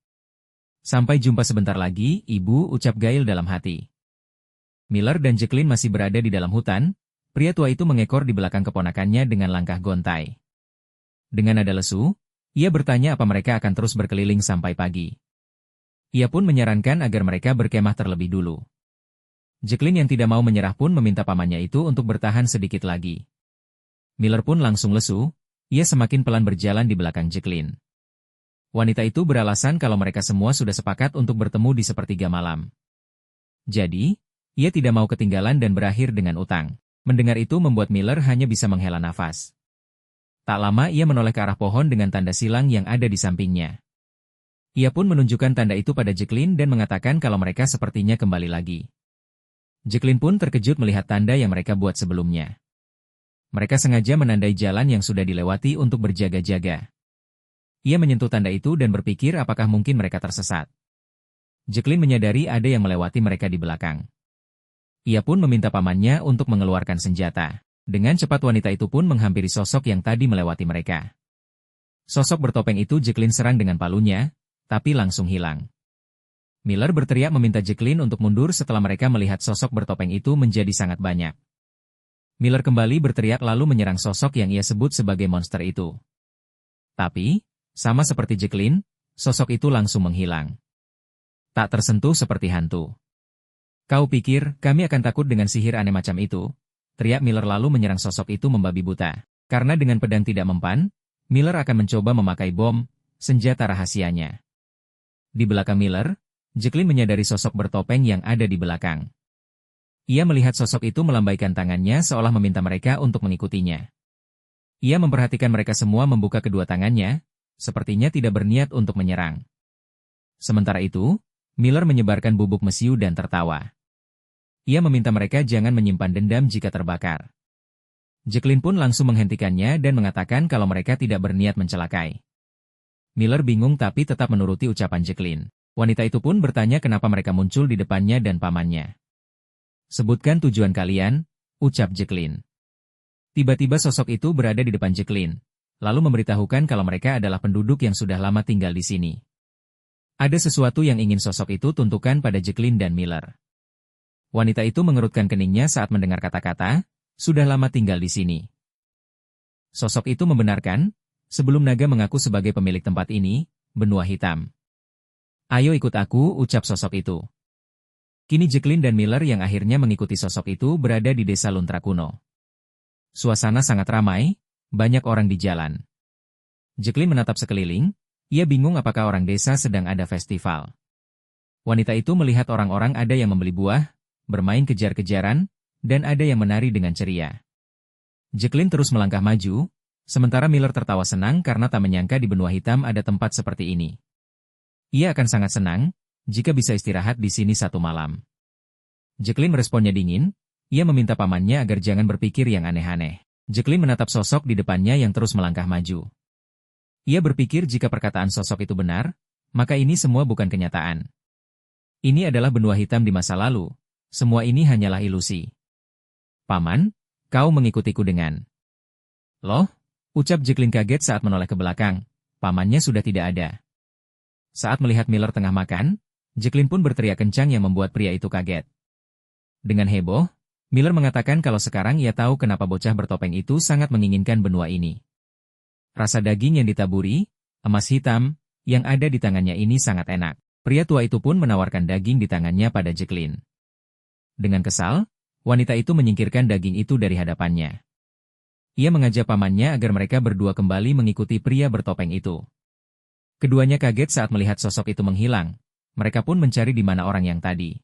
Sampai jumpa sebentar lagi, Ibu, ucap Gail dalam hati. Miller dan Jacqueline masih berada di dalam hutan, pria tua itu mengekor di belakang keponakannya dengan langkah gontai. Dengan nada lesu, ia bertanya apa mereka akan terus berkeliling sampai pagi. Ia pun menyarankan agar mereka berkemah terlebih dulu. Jacqueline yang tidak mau menyerah pun meminta pamannya itu untuk bertahan sedikit lagi. Miller pun langsung lesu, ia semakin pelan berjalan di belakang Jacqueline. Wanita itu beralasan kalau mereka semua sudah sepakat untuk bertemu di sepertiga malam. Jadi, ia tidak mau ketinggalan dan berakhir dengan utang. Mendengar itu membuat Miller hanya bisa menghela nafas. Tak lama ia menoleh ke arah pohon dengan tanda silang yang ada di sampingnya. Ia pun menunjukkan tanda itu pada Jacqueline dan mengatakan kalau mereka sepertinya kembali lagi. Jacqueline pun terkejut melihat tanda yang mereka buat sebelumnya. Mereka sengaja menandai jalan yang sudah dilewati untuk berjaga-jaga. Ia menyentuh tanda itu dan berpikir apakah mungkin mereka tersesat. Jacqueline menyadari ada yang melewati mereka di belakang. Ia pun meminta pamannya untuk mengeluarkan senjata. Dengan cepat wanita itu pun menghampiri sosok yang tadi melewati mereka. Sosok bertopeng itu Jacqueline serang dengan palunya, tapi langsung hilang. Miller berteriak meminta Jacqueline untuk mundur setelah mereka melihat sosok bertopeng itu menjadi sangat banyak. Miller kembali berteriak lalu menyerang sosok yang ia sebut sebagai monster itu. Tapi, sama seperti Jacqueline, sosok itu langsung menghilang. Tak tersentuh seperti hantu. Kau pikir kami akan takut dengan sihir aneh macam itu? Teriak Miller lalu menyerang sosok itu membabi buta. Karena dengan pedang tidak mempan, Miller akan mencoba memakai bom, senjata rahasianya. Di belakang Miller, Jacqueline menyadari sosok bertopeng yang ada di belakang. Ia melihat sosok itu melambaikan tangannya seolah meminta mereka untuk mengikutinya. Ia memperhatikan mereka semua membuka kedua tangannya, sepertinya tidak berniat untuk menyerang. Sementara itu, Miller menyebarkan bubuk mesiu dan tertawa. Ia meminta mereka jangan menyimpan dendam jika terbakar. Jacqueline pun langsung menghentikannya dan mengatakan kalau mereka tidak berniat mencelakai. Miller bingung tapi tetap menuruti ucapan Jacqueline. Wanita itu pun bertanya kenapa mereka muncul di depannya dan pamannya. Sebutkan tujuan kalian, ucap Jacqueline. Tiba-tiba sosok itu berada di depan Jacqueline, lalu memberitahukan kalau mereka adalah penduduk yang sudah lama tinggal di sini. Ada sesuatu yang ingin sosok itu tunjukkan pada Jacqueline dan Miller. Wanita itu mengerutkan keningnya saat mendengar kata-kata, sudah lama tinggal di sini. Sosok itu membenarkan, sebelum naga mengaku sebagai pemilik tempat ini, benua hitam. Ayo ikut aku, ucap sosok itu. Kini Jacqueline dan Miller yang akhirnya mengikuti sosok itu berada di desa Luntra kuno. Suasana sangat ramai, banyak orang di jalan. Jacqueline menatap sekeliling, ia bingung apakah orang desa sedang ada festival. Wanita itu melihat orang-orang ada yang membeli buah, bermain kejar-kejaran, dan ada yang menari dengan ceria. Jacqueline terus melangkah maju, sementara Miller tertawa senang karena tak menyangka di benua hitam ada tempat seperti ini. Ia akan sangat senang jika bisa istirahat di sini satu malam. Jacqueline meresponnya dingin, ia meminta pamannya agar jangan berpikir yang aneh-aneh. Jacqueline menatap sosok di depannya yang terus melangkah maju. Ia berpikir jika perkataan sosok itu benar, maka ini semua bukan kenyataan. Ini adalah benua hitam di masa lalu. Semua ini hanyalah ilusi. Paman, kau mengikutiku dengan... Loh? Ucap Jacqueline kaget saat menoleh ke belakang. Pamannya sudah tidak ada. Saat melihat Miller tengah makan, Jacqueline pun berteriak kencang yang membuat pria itu kaget. Dengan heboh, Miller mengatakan kalau sekarang ia tahu kenapa bocah bertopeng itu sangat menginginkan benua ini. Rasa daging yang ditaburi, emas hitam, yang ada di tangannya ini sangat enak. Pria tua itu pun menawarkan daging di tangannya pada Jacqueline. Dengan kesal, wanita itu menyingkirkan daging itu dari hadapannya. Ia mengajak pamannya agar mereka berdua kembali mengikuti pria bertopeng itu. Keduanya kaget saat melihat sosok itu menghilang. Mereka pun mencari di mana orang yang tadi.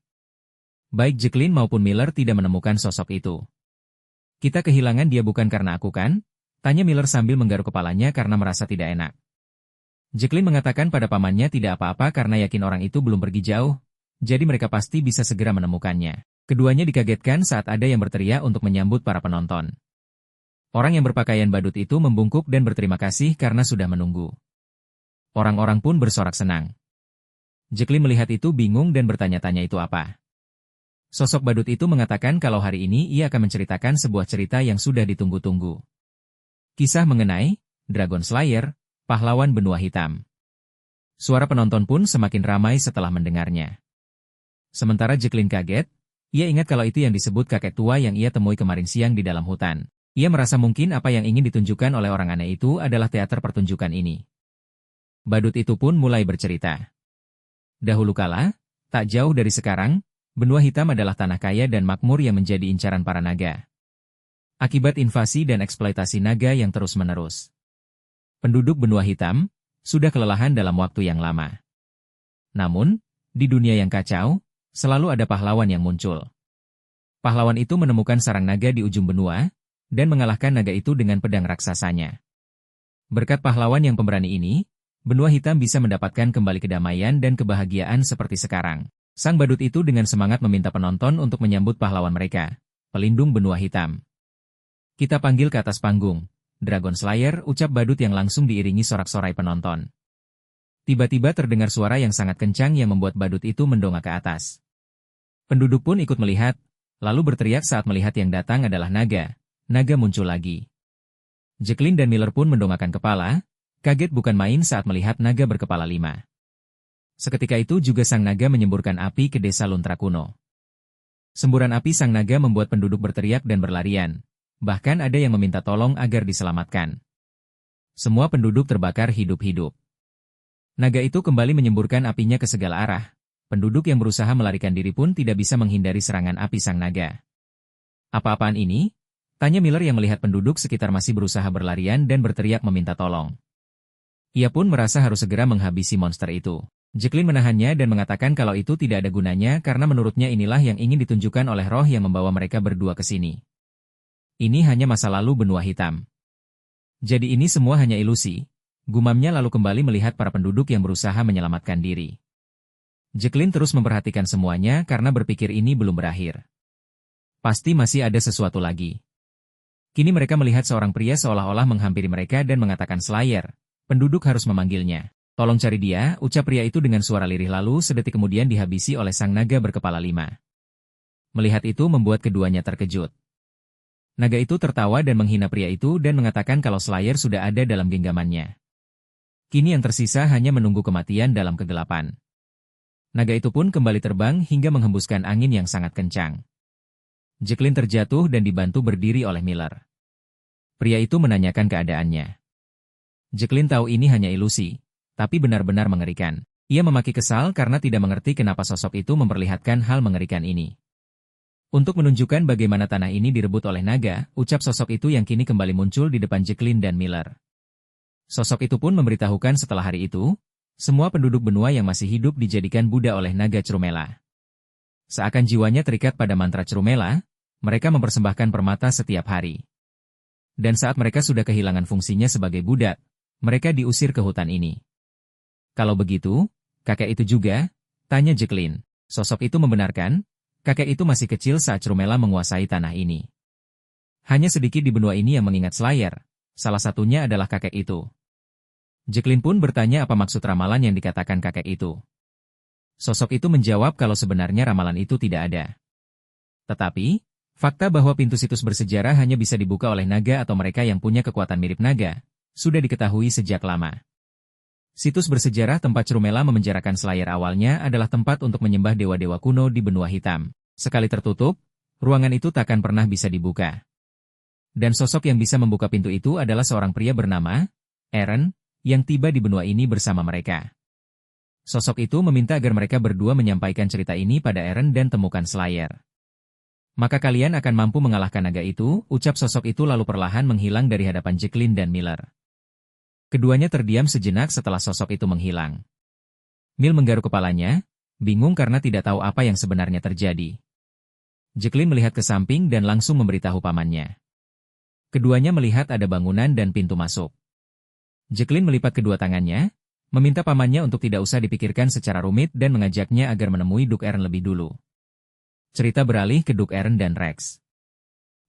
Baik Jacqueline maupun Miller tidak menemukan sosok itu. Kita kehilangan dia bukan karena aku kan? Tanya Miller sambil menggaruk kepalanya karena merasa tidak enak. Jacqueline mengatakan pada pamannya tidak apa-apa karena yakin orang itu belum pergi jauh, jadi mereka pasti bisa segera menemukannya. Keduanya dikagetkan saat ada yang berteriak untuk menyambut para penonton. Orang yang berpakaian badut itu membungkuk dan berterima kasih karena sudah menunggu. Orang-orang pun bersorak senang. Jacqueline melihat itu bingung dan bertanya-tanya itu apa. Sosok badut itu mengatakan kalau hari ini ia akan menceritakan sebuah cerita yang sudah ditunggu-tunggu. Kisah mengenai Dragon Slayer, pahlawan benua hitam. Suara penonton pun semakin ramai setelah mendengarnya. Sementara Jacqueline kaget, ia ingat kalau itu yang disebut kakek tua yang ia temui kemarin siang di dalam hutan. Ia merasa mungkin apa yang ingin ditunjukkan oleh orang aneh itu adalah teater pertunjukan ini. Badut itu pun mulai bercerita. Dahulu kala, tak jauh dari sekarang, benua hitam adalah tanah kaya dan makmur yang menjadi incaran para naga. Akibat invasi dan eksploitasi naga yang terus-menerus, penduduk benua hitam sudah kelelahan dalam waktu yang lama. Namun, di dunia yang kacau, selalu ada pahlawan yang muncul. Pahlawan itu menemukan sarang naga di ujung benua, dan mengalahkan naga itu dengan pedang raksasanya. Berkat pahlawan yang pemberani ini, benua hitam bisa mendapatkan kembali kedamaian dan kebahagiaan seperti sekarang. Sang badut itu dengan semangat meminta penonton untuk menyambut pahlawan mereka, pelindung benua hitam. Kita panggil ke atas panggung, Dragon Slayer, ucap badut yang langsung diiringi sorak-sorai penonton. Tiba-tiba terdengar suara yang sangat kencang yang membuat badut itu mendongak ke atas. Penduduk pun ikut melihat, lalu berteriak saat melihat yang datang adalah naga. Naga muncul lagi. Jacqueline dan Miller pun mendongakkan kepala, kaget bukan main saat melihat naga berkepala 5. Seketika itu juga sang naga menyemburkan api ke desa Luntra kuno. Semburan api sang naga membuat penduduk berteriak dan berlarian. Bahkan ada yang meminta tolong agar diselamatkan. Semua penduduk terbakar hidup-hidup. Naga itu kembali menyemburkan apinya ke segala arah. Penduduk yang berusaha melarikan diri pun tidak bisa menghindari serangan api sang naga. Apa-apaan ini? Tanya Miller yang melihat penduduk sekitar masih berusaha berlarian dan berteriak meminta tolong. Ia pun merasa harus segera menghabisi monster itu. Jacqueline menahannya dan mengatakan kalau itu tidak ada gunanya karena menurutnya inilah yang ingin ditunjukkan oleh roh yang membawa mereka berdua ke sini. Ini hanya masa lalu benua hitam. Jadi ini semua hanya ilusi, gumamnya lalu kembali melihat para penduduk yang berusaha menyelamatkan diri. Jacqueline terus memperhatikan semuanya karena berpikir ini belum berakhir. Pasti masih ada sesuatu lagi. Kini mereka melihat seorang pria seolah-olah menghampiri mereka dan mengatakan Slayer. Penduduk harus memanggilnya. Tolong cari dia, ucap pria itu dengan suara lirih lalu sedetik kemudian dihabisi oleh sang naga berkepala 5. Melihat itu membuat keduanya terkejut. Naga itu tertawa dan menghina pria itu dan mengatakan kalau Slayer sudah ada dalam genggamannya. Kini yang tersisa hanya menunggu kematian dalam kegelapan. Naga itu pun kembali terbang hingga menghembuskan angin yang sangat kencang. Jacqueline terjatuh dan dibantu berdiri oleh Miller. Pria itu menanyakan keadaannya. Jacqueline tahu ini hanya ilusi, tapi benar-benar mengerikan. Ia memaki kesal karena tidak mengerti kenapa sosok itu memperlihatkan hal mengerikan ini. Untuk menunjukkan bagaimana tanah ini direbut oleh naga, ucap sosok itu yang kini kembali muncul di depan Jacqueline dan Miller. Sosok itu pun memberitahukan setelah hari itu, semua penduduk benua yang masih hidup dijadikan budak oleh naga Crumela. Seakan jiwanya terikat pada mantra Crumela, mereka mempersembahkan permata setiap hari. Dan saat mereka sudah kehilangan fungsinya sebagai budak, mereka diusir ke hutan ini. Kalau begitu, kakek itu juga? Tanya Jacqueline. Sosok itu membenarkan, kakek itu masih kecil saat Crumela menguasai tanah ini. Hanya sedikit di benua ini yang mengingat Slayer, salah satunya adalah kakek itu. Jacqueline pun bertanya apa maksud ramalan yang dikatakan kakek itu. Sosok itu menjawab kalau sebenarnya ramalan itu tidak ada. Tetapi, fakta bahwa pintu situs bersejarah hanya bisa dibuka oleh naga atau mereka yang punya kekuatan mirip naga, sudah diketahui sejak lama. Situs bersejarah tempat Crumela memenjarakan Slayer awalnya adalah tempat untuk menyembah dewa-dewa kuno di benua hitam. Sekali tertutup, ruangan itu takkan pernah bisa dibuka. Dan sosok yang bisa membuka pintu itu adalah seorang pria bernama Eren, yang tiba di benua ini bersama mereka. Sosok itu meminta agar mereka berdua menyampaikan cerita ini pada Eren dan temukan Slayer. Maka kalian akan mampu mengalahkan naga itu, ucap sosok itu lalu perlahan menghilang dari hadapan Jacqueline dan Miller. Keduanya terdiam sejenak setelah sosok itu menghilang. Mil menggaruk kepalanya, bingung karena tidak tahu apa yang sebenarnya terjadi. Jacqueline melihat ke samping dan langsung memberitahu pamannya. Keduanya melihat ada bangunan dan pintu masuk. Jacqueline melipat kedua tangannya, meminta pamannya untuk tidak usah dipikirkan secara rumit dan mengajaknya agar menemui Duk Eren lebih dulu. Cerita beralih ke Duk Eren dan Rex.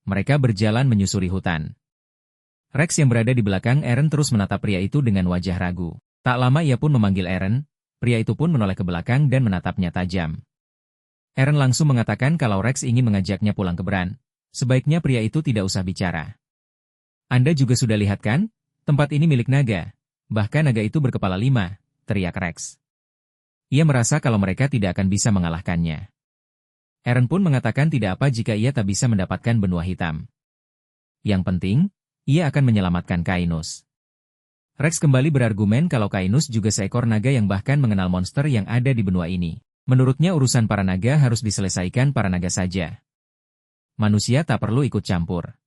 Mereka berjalan menyusuri hutan. Rex yang berada di belakang Eren terus menatap pria itu dengan wajah ragu. Tak lama ia pun memanggil Eren, pria itu pun menoleh ke belakang dan menatapnya tajam. Eren langsung mengatakan kalau Rex ingin mengajaknya pulang ke Bran. Sebaiknya pria itu tidak usah bicara. Anda juga sudah lihat kan? Tempat ini milik naga. Bahkan naga itu berkepala 5, teriak Rex. Ia merasa kalau mereka tidak akan bisa mengalahkannya. Eren pun mengatakan tidak apa jika ia tak bisa mendapatkan benua hitam. Yang penting, ia akan menyelamatkan Kainus. Rex kembali berargumen kalau Kainus juga seekor naga yang bahkan mengenal monster yang ada di benua ini. Menurutnya urusan para naga harus diselesaikan para naga saja. Manusia tak perlu ikut campur.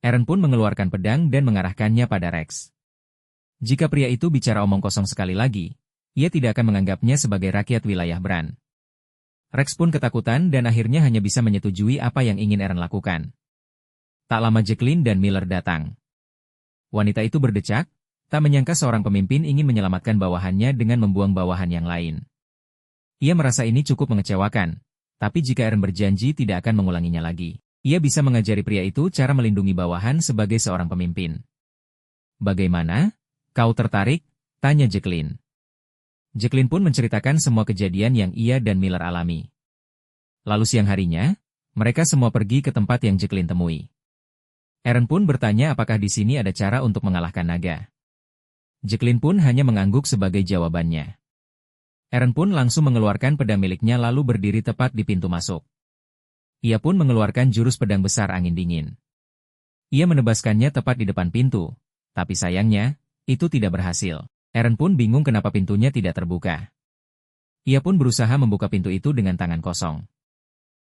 Eren pun mengeluarkan pedang dan mengarahkannya pada Rex. Jika pria itu bicara omong kosong sekali lagi, ia tidak akan menganggapnya sebagai rakyat wilayah Bran. Rex pun ketakutan dan akhirnya hanya bisa menyetujui apa yang ingin Eren lakukan. Tak lama Jacqueline dan Miller datang. Wanita itu berdecak, tak menyangka seorang pemimpin ingin menyelamatkan bawahannya dengan membuang bawahan yang lain. Ia merasa ini cukup mengecewakan, tapi jika Eren berjanji tidak akan mengulanginya lagi, ia bisa mengajari pria itu cara melindungi bawahan sebagai seorang pemimpin. Bagaimana? Kau tertarik? Tanya Jacqueline. Jacqueline pun menceritakan semua kejadian yang ia dan Miller alami. Lalu siang harinya, mereka semua pergi ke tempat yang Jacqueline temui. Eren pun bertanya apakah di sini ada cara untuk mengalahkan naga. Jacqueline pun hanya mengangguk sebagai jawabannya. Eren pun langsung mengeluarkan pedang miliknya lalu berdiri tepat di pintu masuk. Ia pun mengeluarkan jurus pedang besar angin dingin. Ia menebaskannya tepat di depan pintu, tapi sayangnya, itu tidak berhasil. Eren pun bingung kenapa pintunya tidak terbuka. Ia pun berusaha membuka pintu itu dengan tangan kosong.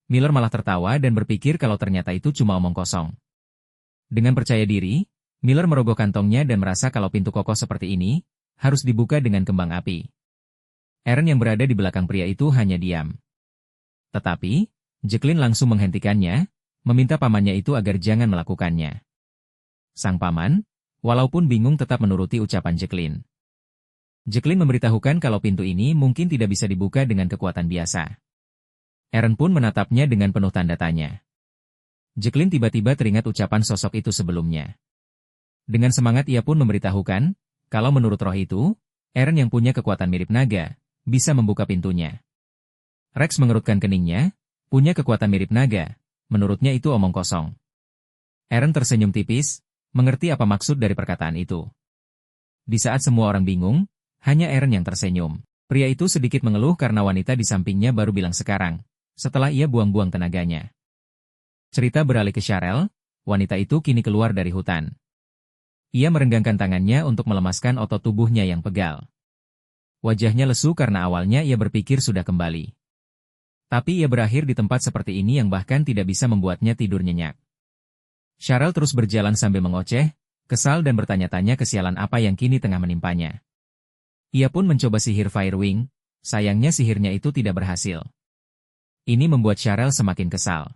Miller malah tertawa dan berpikir kalau ternyata itu cuma omong kosong. Dengan percaya diri, Miller merogoh kantongnya dan merasa kalau pintu kokoh seperti ini, harus dibuka dengan kembang api. Eren yang berada di belakang pria itu hanya diam. Tetapi, Jacqueline langsung menghentikannya, meminta pamannya itu agar jangan melakukannya. Sang paman, walaupun bingung tetap menuruti ucapan Jacqueline. Jacqueline memberitahukan kalau pintu ini mungkin tidak bisa dibuka dengan kekuatan biasa. Eren pun menatapnya dengan penuh tanda tanya. Jacqueline tiba-tiba teringat ucapan sosok itu sebelumnya. Dengan semangat ia pun memberitahukan, kalau menurut roh itu, Eren yang punya kekuatan mirip naga, bisa membuka pintunya. Rex mengerutkan keningnya, punya kekuatan mirip naga, menurutnya itu omong kosong. Eren tersenyum tipis, mengerti apa maksud dari perkataan itu. Di saat semua orang bingung, hanya Eren yang tersenyum. Pria itu sedikit mengeluh karena wanita di sampingnya baru bilang sekarang, setelah ia buang-buang tenaganya. Cerita beralih ke Cheryl, wanita itu kini keluar dari hutan. Ia merenggangkan tangannya untuk melemaskan otot tubuhnya yang pegal. Wajahnya lesu karena awalnya ia berpikir sudah kembali. Tapi ia berakhir di tempat seperti ini yang bahkan tidak bisa membuatnya tidur nyenyak. Cheryl terus berjalan sambil mengoceh, kesal dan bertanya-tanya kesialan apa yang kini tengah menimpanya. Ia pun mencoba sihir Firewing, sayangnya sihirnya itu tidak berhasil. Ini membuat Cheryl semakin kesal.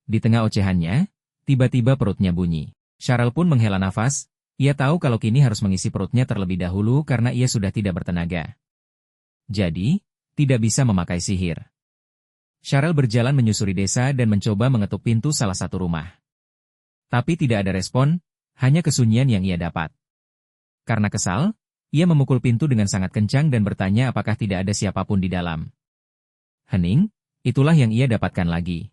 Di tengah ocehannya, tiba-tiba perutnya bunyi. Cheryl pun menghela nafas, ia tahu kalau kini harus mengisi perutnya terlebih dahulu karena ia sudah tidak bertenaga. Jadi, tidak bisa memakai sihir. Cheryl berjalan menyusuri desa dan mencoba mengetuk pintu salah satu rumah. Tapi tidak ada respon, hanya kesunyian yang ia dapat. Karena kesal, ia memukul pintu dengan sangat kencang dan bertanya apakah tidak ada siapapun di dalam. Hening, itulah yang ia dapatkan lagi.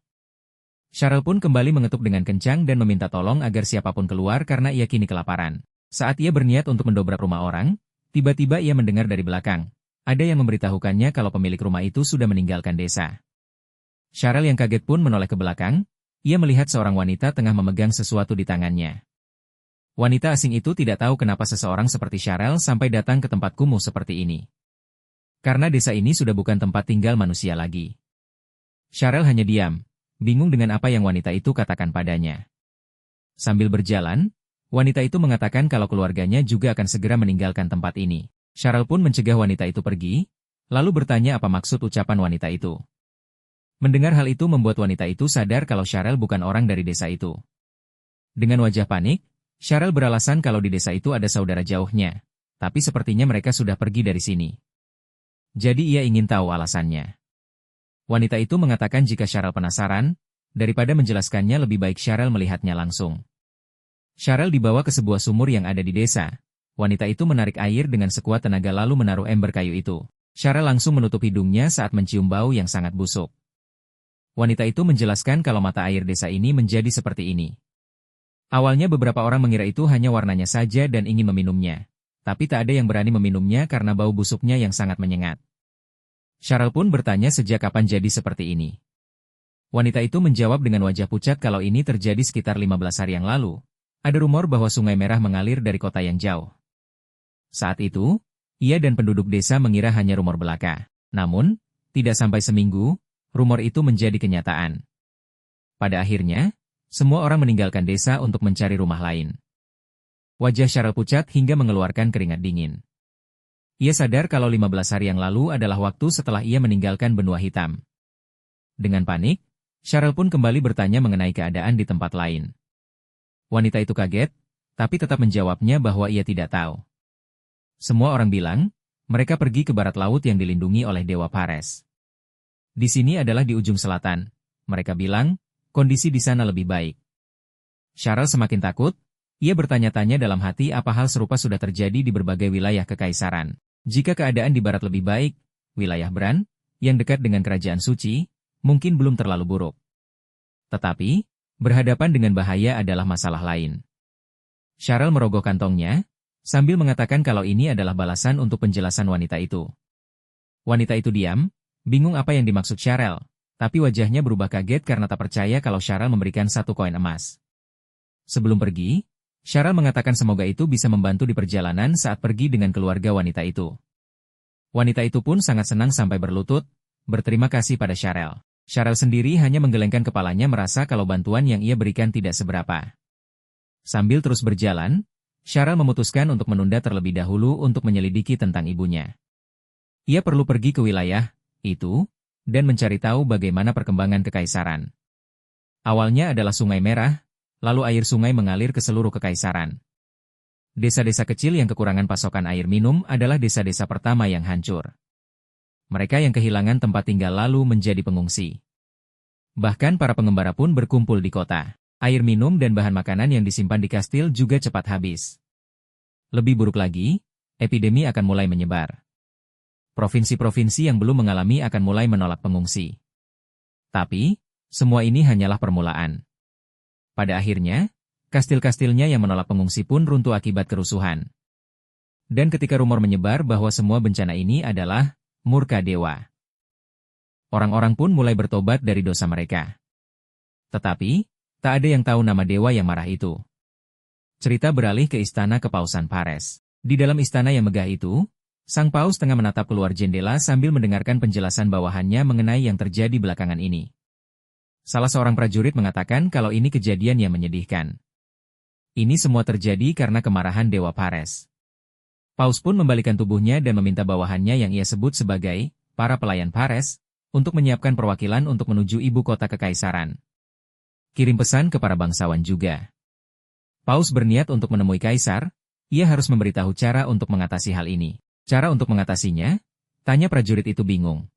Cheryl pun kembali mengetuk dengan kencang dan meminta tolong agar siapapun keluar karena ia kini kelaparan. Saat ia berniat untuk mendobrak rumah orang, tiba-tiba ia mendengar dari belakang. Ada yang memberitahukannya kalau pemilik rumah itu sudah meninggalkan desa. Cheryl yang kaget pun menoleh ke belakang, ia melihat seorang wanita tengah memegang sesuatu di tangannya. Wanita asing itu tidak tahu kenapa seseorang seperti Cheryl sampai datang ke tempat kumuh seperti ini. Karena desa ini sudah bukan tempat tinggal manusia lagi. Cheryl hanya diam, bingung dengan apa yang wanita itu katakan padanya. Sambil berjalan, wanita itu mengatakan kalau keluarganya juga akan segera meninggalkan tempat ini. Cheryl pun mencegah wanita itu pergi, lalu bertanya apa maksud ucapan wanita itu. Mendengar hal itu membuat wanita itu sadar kalau Cheryl bukan orang dari desa itu. Dengan wajah panik, Cheryl beralasan kalau di desa itu ada saudara jauhnya, tapi sepertinya mereka sudah pergi dari sini. Jadi ia ingin tahu alasannya. Wanita itu mengatakan jika Cheryl penasaran, daripada menjelaskannya lebih baik Cheryl melihatnya langsung. Cheryl dibawa ke sebuah sumur yang ada di desa. Wanita itu menarik air dengan sekuat tenaga lalu menaruh ember kayu itu. Cheryl langsung menutup hidungnya saat mencium bau yang sangat busuk. Wanita itu menjelaskan kalau mata air desa ini menjadi seperti ini. Awalnya beberapa orang mengira itu hanya warnanya saja dan ingin meminumnya. Tapi tak ada yang berani meminumnya karena bau busuknya yang sangat menyengat. Cheryl pun bertanya sejak kapan jadi seperti ini. Wanita itu menjawab dengan wajah pucat kalau ini terjadi sekitar 15 hari yang lalu. Ada rumor bahwa Sungai Merah mengalir dari kota yang jauh. Saat itu, ia dan penduduk desa mengira hanya rumor belaka. Namun, tidak sampai seminggu, rumor itu menjadi kenyataan. Pada akhirnya, semua orang meninggalkan desa untuk mencari rumah lain. Wajah Cheryl pucat hingga mengeluarkan keringat dingin. Ia sadar kalau 15 hari yang lalu adalah waktu setelah ia meninggalkan benua hitam. Dengan panik, Cheryl pun kembali bertanya mengenai keadaan di tempat lain. Wanita itu kaget, tapi tetap menjawabnya bahwa ia tidak tahu. Semua orang bilang, mereka pergi ke barat laut yang dilindungi oleh Dewa Pares. Di sini adalah di ujung selatan. Mereka bilang, kondisi di sana lebih baik. Cheryl semakin takut, ia bertanya-tanya dalam hati apa hal serupa sudah terjadi di berbagai wilayah kekaisaran. Jika keadaan di barat lebih baik, wilayah Bran, yang dekat dengan kerajaan suci, mungkin belum terlalu buruk. Tetapi, berhadapan dengan bahaya adalah masalah lain. Cheryl merogoh kantongnya, sambil mengatakan kalau ini adalah balasan untuk penjelasan wanita itu. Wanita itu diam, bingung apa yang dimaksud Cheryl, tapi wajahnya berubah kaget karena tak percaya kalau Cheryl memberikan 1 koin emas. Sebelum pergi, Cheryl mengatakan semoga itu bisa membantu di perjalanan saat pergi dengan keluarga wanita itu. Wanita itu pun sangat senang sampai berlutut, berterima kasih pada Cheryl. Cheryl sendiri hanya menggelengkan kepalanya merasa kalau bantuan yang ia berikan tidak seberapa. Sambil terus berjalan, Cheryl memutuskan untuk menunda terlebih dahulu untuk menyelidiki tentang ibunya. Ia perlu pergi ke wilayah itu dan mencari tahu bagaimana perkembangan kekaisaran. Awalnya adalah Sungai Merah, lalu air sungai mengalir ke seluruh kekaisaran. Desa-desa kecil yang kekurangan pasokan air minum adalah desa-desa pertama yang hancur. Mereka yang kehilangan tempat tinggal lalu menjadi pengungsi. Bahkan para pengembara pun berkumpul di kota. Air minum dan bahan makanan yang disimpan di kastil juga cepat habis. Lebih buruk lagi, epidemi akan mulai menyebar. Provinsi-provinsi yang belum mengalami akan mulai menolak pengungsi. Tapi, semua ini hanyalah permulaan. Pada akhirnya, kastil-kastilnya yang menolak pengungsi pun runtuh akibat kerusuhan. Dan ketika rumor menyebar bahwa semua bencana ini adalah murka dewa, orang-orang pun mulai bertobat dari dosa mereka. Tetapi, tak ada yang tahu nama dewa yang marah itu. Cerita beralih ke istana kepausan Pares. Di dalam istana yang megah itu, sang paus tengah menatap keluar jendela sambil mendengarkan penjelasan bawahannya mengenai yang terjadi belakangan ini. Salah seorang prajurit mengatakan kalau ini kejadian yang menyedihkan. Ini semua terjadi karena kemarahan Dewa Pares. Paus pun membalikan tubuhnya dan meminta bawahannya yang ia sebut sebagai para pelayan Pares untuk menyiapkan perwakilan untuk menuju ibu kota kekaisaran. Kirim pesan ke para bangsawan juga. Paus berniat untuk menemui kaisar, ia harus memberitahu cara untuk mengatasi hal ini. Cara untuk mengatasinya? Tanya prajurit itu bingung.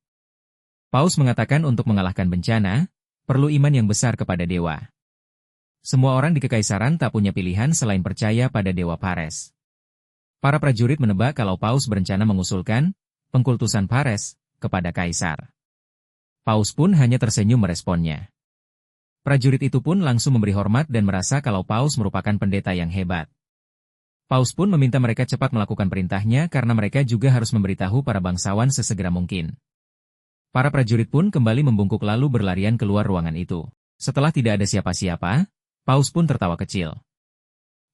Paus mengatakan untuk mengalahkan bencana, perlu iman yang besar kepada dewa. Semua orang di kekaisaran tak punya pilihan selain percaya pada Dewa Pares. Para prajurit menebak kalau Paus berencana mengusulkan pengkultusan Pares kepada kaisar. Paus pun hanya tersenyum meresponnya. Prajurit itu pun langsung memberi hormat dan merasa kalau Paus merupakan pendeta yang hebat. Paus pun meminta mereka cepat melakukan perintahnya karena mereka juga harus memberitahu para bangsawan sesegera mungkin. Para prajurit pun kembali membungkuk lalu berlarian keluar ruangan itu. Setelah tidak ada siapa-siapa, Paus pun tertawa kecil.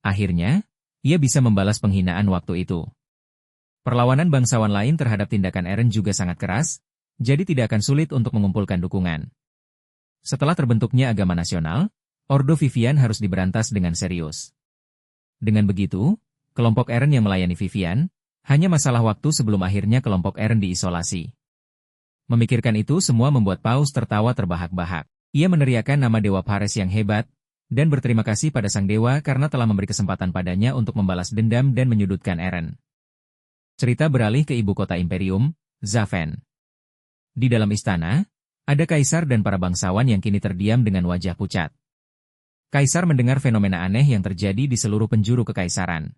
Akhirnya, ia bisa membalas penghinaan waktu itu. Perlawanan bangsawan lain terhadap tindakan Eren juga sangat keras, jadi tidak akan sulit untuk mengumpulkan dukungan. Setelah terbentuknya agama nasional, Ordo Vivian harus diberantas dengan serius. Dengan begitu, kelompok Eren yang melayani Vivian, hanya masalah waktu sebelum akhirnya kelompok Eren diisolasi. Memikirkan itu semua membuat Paus tertawa terbahak-bahak. Ia meneriakkan nama Dewa Pares yang hebat, dan berterima kasih pada sang dewa karena telah memberi kesempatan padanya untuk membalas dendam dan menyudutkan Eren. Cerita beralih ke ibu kota Imperium, Zaven. Di dalam istana, ada kaisar dan para bangsawan yang kini terdiam dengan wajah pucat. Kaisar mendengar fenomena aneh yang terjadi di seluruh penjuru kekaisaran.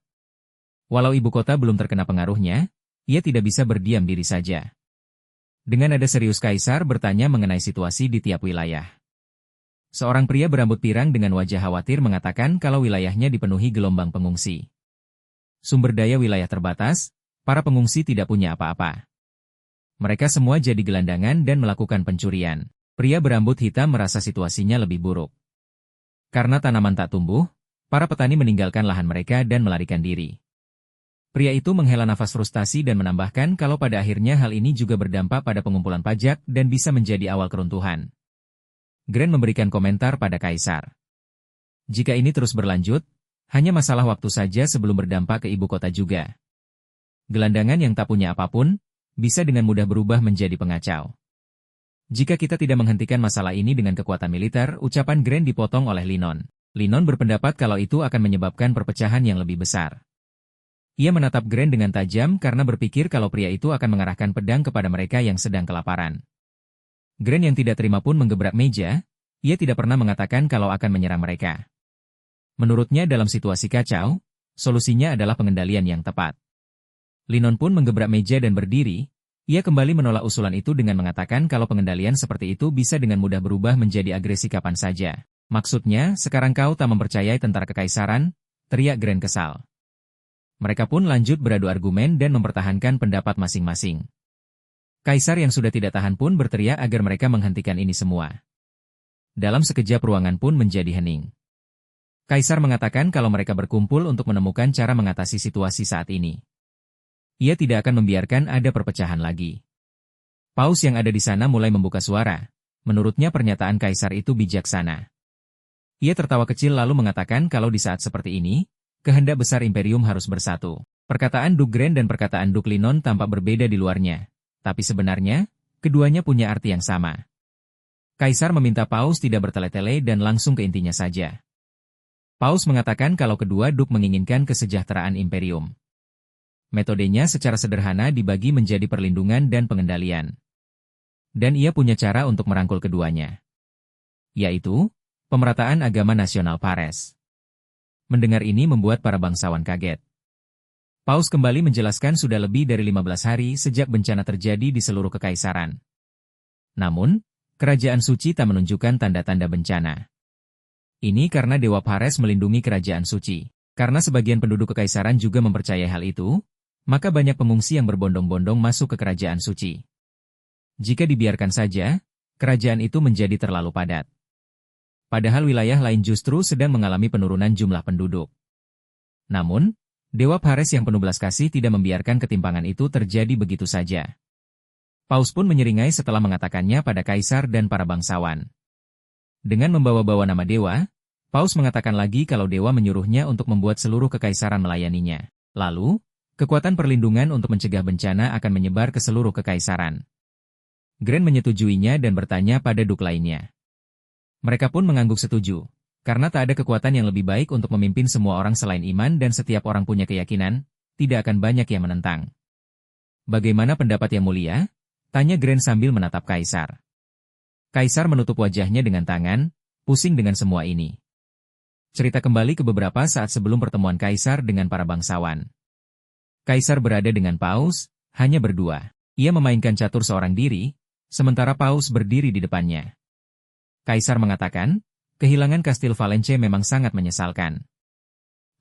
Walau ibu kota belum terkena pengaruhnya, ia tidak bisa berdiam diri saja. Dengan nada serius kaisar bertanya mengenai situasi di tiap wilayah. Seorang pria berambut pirang dengan wajah khawatir mengatakan kalau wilayahnya dipenuhi gelombang pengungsi. Sumber daya wilayah terbatas, para pengungsi tidak punya apa-apa. Mereka semua jadi gelandangan dan melakukan pencurian. Pria berambut hitam merasa situasinya lebih buruk. Karena tanaman tak tumbuh, para petani meninggalkan lahan mereka dan melarikan diri. Pria itu menghela nafas frustasi dan menambahkan kalau pada akhirnya hal ini juga berdampak pada pengumpulan pajak dan bisa menjadi awal keruntuhan. Gren memberikan komentar pada kaisar. Jika ini terus berlanjut, hanya masalah waktu saja sebelum berdampak ke ibu kota juga. Gelandangan yang tak punya apapun, bisa dengan mudah berubah menjadi pengacau. Jika kita tidak menghentikan masalah ini dengan kekuatan militer, ucapan Gren dipotong oleh Linon. Linon berpendapat kalau itu akan menyebabkan perpecahan yang lebih besar. Ia menatap Gren dengan tajam karena berpikir kalau pria itu akan mengarahkan pedang kepada mereka yang sedang kelaparan. Gren yang tidak terima pun menggebrak meja, ia tidak pernah mengatakan kalau akan menyerang mereka. Menurutnya dalam situasi kacau, solusinya adalah pengendalian yang tepat. Linon pun menggebrak meja dan berdiri, ia kembali menolak usulan itu dengan mengatakan kalau pengendalian seperti itu bisa dengan mudah berubah menjadi agresi kapan saja. Maksudnya, sekarang kau tak mempercayai tentara kekaisaran, teriak Gren kesal. Mereka pun lanjut beradu argumen dan mempertahankan pendapat masing-masing. Kaisar yang sudah tidak tahan pun berteriak agar mereka menghentikan ini semua. Dalam sekejap ruangan pun menjadi hening. Kaisar mengatakan kalau mereka berkumpul untuk menemukan cara mengatasi situasi saat ini. Ia tidak akan membiarkan ada perpecahan lagi. Paus yang ada di sana mulai membuka suara. Menurutnya pernyataan kaisar itu bijaksana. Ia tertawa kecil lalu mengatakan kalau di saat seperti ini, kehendak besar Imperium harus bersatu. Perkataan Duk Gren dan perkataan Duk Linon tampak berbeda di luarnya. Tapi sebenarnya, keduanya punya arti yang sama. Kaisar meminta Paus tidak bertele-tele dan langsung ke intinya saja. Paus mengatakan kalau kedua Duk menginginkan kesejahteraan Imperium. Metodenya secara sederhana dibagi menjadi perlindungan dan pengendalian. Dan ia punya cara untuk merangkul keduanya. Yaitu, pemerataan agama nasional Pares. Mendengar ini membuat para bangsawan kaget. Paus kembali menjelaskan sudah lebih dari 15 hari sejak bencana terjadi di seluruh kekaisaran. Namun, kerajaan suci tak menunjukkan tanda-tanda bencana. Ini karena Dewa Pares melindungi kerajaan suci. Karena sebagian penduduk kekaisaran juga mempercayai hal itu, maka banyak pengungsi yang berbondong-bondong masuk ke kerajaan suci. Jika dibiarkan saja, kerajaan itu menjadi terlalu padat. Padahal wilayah lain justru sedang mengalami penurunan jumlah penduduk. Namun, Dewa Phares yang penuh belas kasih tidak membiarkan ketimpangan itu terjadi begitu saja. Paus pun menyeringai setelah mengatakannya pada kaisar dan para bangsawan. Dengan membawa-bawa nama dewa, Paus mengatakan lagi kalau dewa menyuruhnya untuk membuat seluruh kekaisaran melayaninya. Lalu, kekuatan perlindungan untuk mencegah bencana akan menyebar ke seluruh kekaisaran. Grand menyetujuinya dan bertanya pada duk lainnya. Mereka pun mengangguk setuju. Karena tak ada kekuatan yang lebih baik untuk memimpin semua orang selain iman dan setiap orang punya keyakinan, tidak akan banyak yang menentang. Bagaimana pendapat yang mulia? Tanya Grand sambil menatap kaisar. Kaisar menutup wajahnya dengan tangan, pusing dengan semua ini. Cerita kembali ke beberapa saat sebelum pertemuan kaisar dengan para bangsawan. Kaisar berada dengan Paus, hanya berdua. Ia memainkan catur seorang diri, sementara Paus berdiri di depannya. Kaisar mengatakan, kehilangan Kastil Valence memang sangat menyesalkan.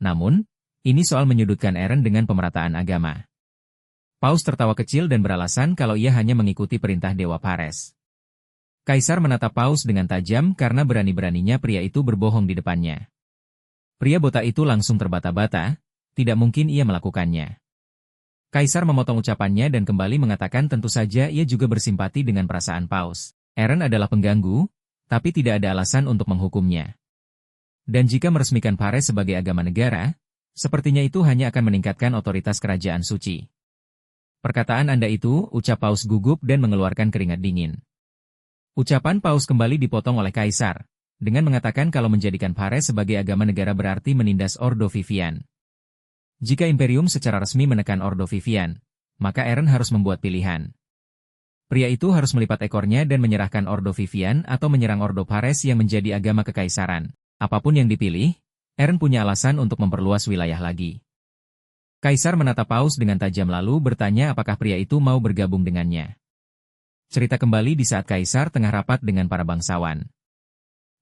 Namun, ini soal menyudutkan Eren dengan pemerataan agama. Paus tertawa kecil dan beralasan kalau ia hanya mengikuti perintah Dewa Phares. Kaisar menatap Paus dengan tajam karena berani-beraninya pria itu berbohong di depannya. Pria botak itu langsung terbata-bata, tidak mungkin ia melakukannya. Kaisar memotong ucapannya dan kembali mengatakan tentu saja ia juga bersimpati dengan perasaan Paus. Eren adalah pengganggu, tapi tidak ada alasan untuk menghukumnya. Dan jika meresmikan Phares sebagai agama negara, sepertinya itu hanya akan meningkatkan otoritas kerajaan suci. Perkataan Anda itu, ucap Paus gugup dan mengeluarkan keringat dingin. Ucapan Paus kembali dipotong oleh Kaisar, dengan mengatakan kalau menjadikan Phares sebagai agama negara berarti menindas Ordo Vivian. Jika Imperium secara resmi menekan Ordo Vivian, maka Eren harus membuat pilihan. Pria itu harus melipat ekornya dan menyerahkan Ordo Vivian atau menyerang Ordo Phares yang menjadi agama kekaisaran. Apapun yang dipilih, Eren punya alasan untuk memperluas wilayah lagi. Kaisar menatap Paus dengan tajam lalu bertanya apakah pria itu mau bergabung dengannya. Cerita kembali di saat Kaisar tengah rapat dengan para bangsawan.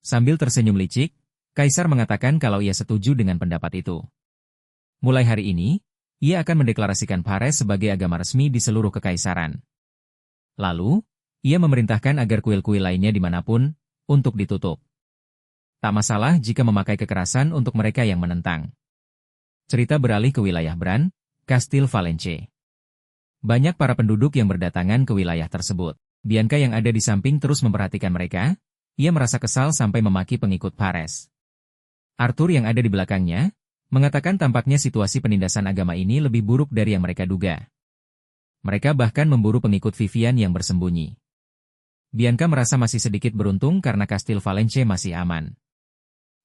Sambil tersenyum licik, Kaisar mengatakan kalau ia setuju dengan pendapat itu. Mulai hari ini, ia akan mendeklarasikan Phares sebagai agama resmi di seluruh kekaisaran. Lalu, ia memerintahkan agar kuil-kuil lainnya dimanapun, untuk ditutup. Tak masalah jika memakai kekerasan untuk mereka yang menentang. Cerita beralih ke wilayah Bran, Kastil Valence. Banyak para penduduk yang berdatangan ke wilayah tersebut. Bianca yang ada di samping terus memperhatikan mereka, ia merasa kesal sampai memaki pengikut Phares. Arthur yang ada di belakangnya, mengatakan tampaknya situasi penindasan agama ini lebih buruk dari yang mereka duga. Mereka bahkan memburu pengikut Vivian yang bersembunyi. Bianca merasa masih sedikit beruntung karena Kastil Valence masih aman.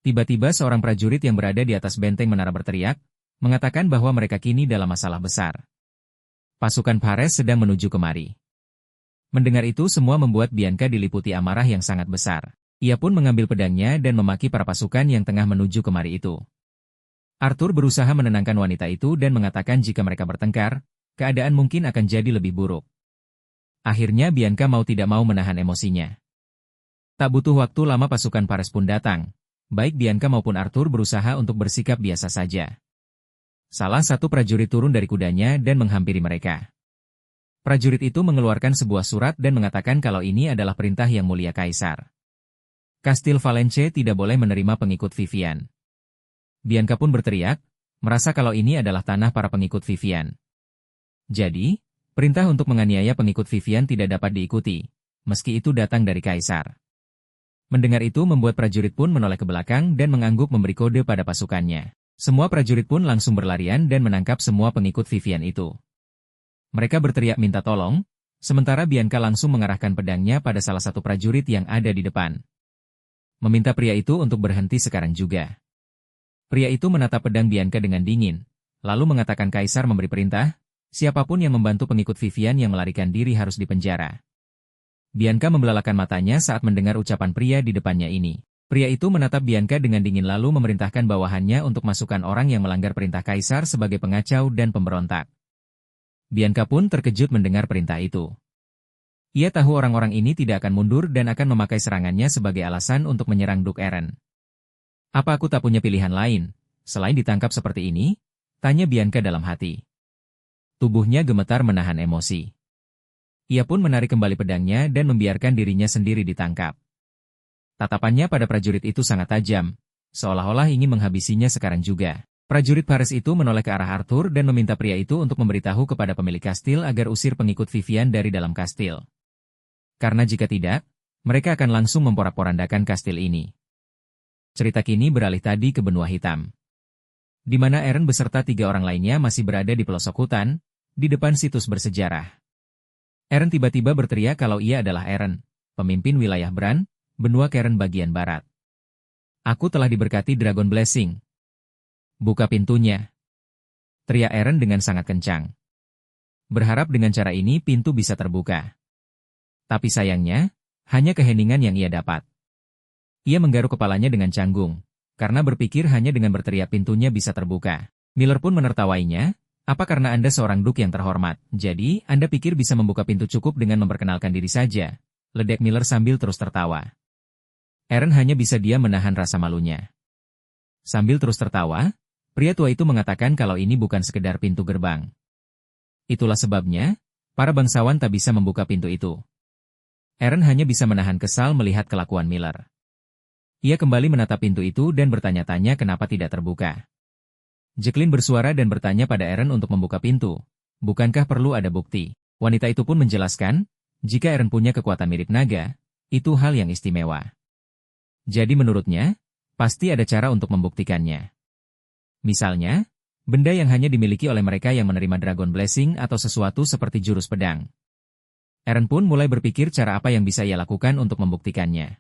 Tiba-tiba seorang prajurit yang berada di atas benteng menara berteriak, mengatakan bahwa mereka kini dalam masalah besar. Pasukan Phares sedang menuju kemari. Mendengar itu semua membuat Bianca diliputi amarah yang sangat besar. Ia pun mengambil pedangnya dan memaki para pasukan yang tengah menuju kemari itu. Arthur berusaha menenangkan wanita itu dan mengatakan jika mereka bertengkar, keadaan mungkin akan jadi lebih buruk. Akhirnya Bianca mau tidak mau menahan emosinya. Tak butuh waktu lama pasukan Phares pun datang. Baik Bianca maupun Arthur berusaha untuk bersikap biasa saja. Salah satu prajurit turun dari kudanya dan menghampiri mereka. Prajurit itu mengeluarkan sebuah surat dan mengatakan kalau ini adalah perintah yang mulia Kaisar. Kastil Valence tidak boleh menerima pengikut Vivian. Bianca pun berteriak, merasa kalau ini adalah tanah para pengikut Vivian. Jadi, perintah untuk menganiaya pengikut Vivian tidak dapat diikuti, meski itu datang dari Kaisar. Mendengar itu membuat prajurit pun menoleh ke belakang dan mengangguk memberi kode pada pasukannya. Semua prajurit pun langsung berlarian dan menangkap semua pengikut Vivian itu. Mereka berteriak minta tolong, sementara Bianca langsung mengarahkan pedangnya pada salah satu prajurit yang ada di depan. Meminta pria itu untuk berhenti sekarang juga. Pria itu menatap pedang Bianca dengan dingin, lalu mengatakan Kaisar memberi perintah, siapapun yang membantu pengikut Vivian yang melarikan diri harus dipenjara. Bianca membelalakan matanya saat mendengar ucapan pria di depannya ini. Pria itu menatap Bianca dengan dingin lalu memerintahkan bawahannya untuk masukkan orang yang melanggar perintah Kaisar sebagai pengacau dan pemberontak. Bianca pun terkejut mendengar perintah itu. Ia tahu orang-orang ini tidak akan mundur dan akan memakai serangannya sebagai alasan untuk menyerang Duke Eren. Apa aku tak punya pilihan lain, selain ditangkap seperti ini? Tanya Bianca dalam hati. Tubuhnya gemetar menahan emosi. Ia pun menarik kembali pedangnya dan membiarkan dirinya sendiri ditangkap. Tatapannya pada prajurit itu sangat tajam, seolah-olah ingin menghabisinya sekarang juga. Prajurit Paris itu menoleh ke arah Arthur dan meminta pria itu untuk memberitahu kepada pemilik kastil agar usir pengikut Vivian dari dalam kastil. Karena jika tidak, mereka akan langsung memporak-porandakan kastil ini. Cerita kini beralih tadi ke benua hitam, di mana Eren beserta 3 orang lainnya masih berada di pelosok hutan, di depan situs bersejarah. Eren tiba-tiba berteriak kalau ia adalah Eren, pemimpin wilayah Bran, benua Keren bagian barat. Aku telah diberkati Dragon Blessing. Buka pintunya. Teriak Eren dengan sangat kencang. Berharap dengan cara ini pintu bisa terbuka. Tapi sayangnya, hanya keheningan yang ia dapat. Ia menggaruk kepalanya dengan canggung, karena berpikir hanya dengan berteriak pintunya bisa terbuka. Miller pun menertawainya, apa karena Anda seorang duk yang terhormat, jadi Anda pikir bisa membuka pintu cukup dengan memperkenalkan diri saja? Ledek Miller sambil terus tertawa. Eren hanya bisa diam menahan rasa malunya. Sambil terus tertawa, pria tua itu mengatakan kalau ini bukan sekedar pintu gerbang. Itulah sebabnya, para bangsawan tak bisa membuka pintu itu. Eren hanya bisa menahan kesal melihat kelakuan Miller. Ia kembali menatap pintu itu dan bertanya-tanya kenapa tidak terbuka. Jacqueline bersuara dan bertanya pada Eren untuk membuka pintu. Bukankah perlu ada bukti? Wanita itu pun menjelaskan, jika Eren punya kekuatan mirip naga, itu hal yang istimewa. Jadi menurutnya, pasti ada cara untuk membuktikannya. Misalnya, benda yang hanya dimiliki oleh mereka yang menerima Dragon Blessing atau sesuatu seperti jurus pedang. Eren pun mulai berpikir cara apa yang bisa ia lakukan untuk membuktikannya.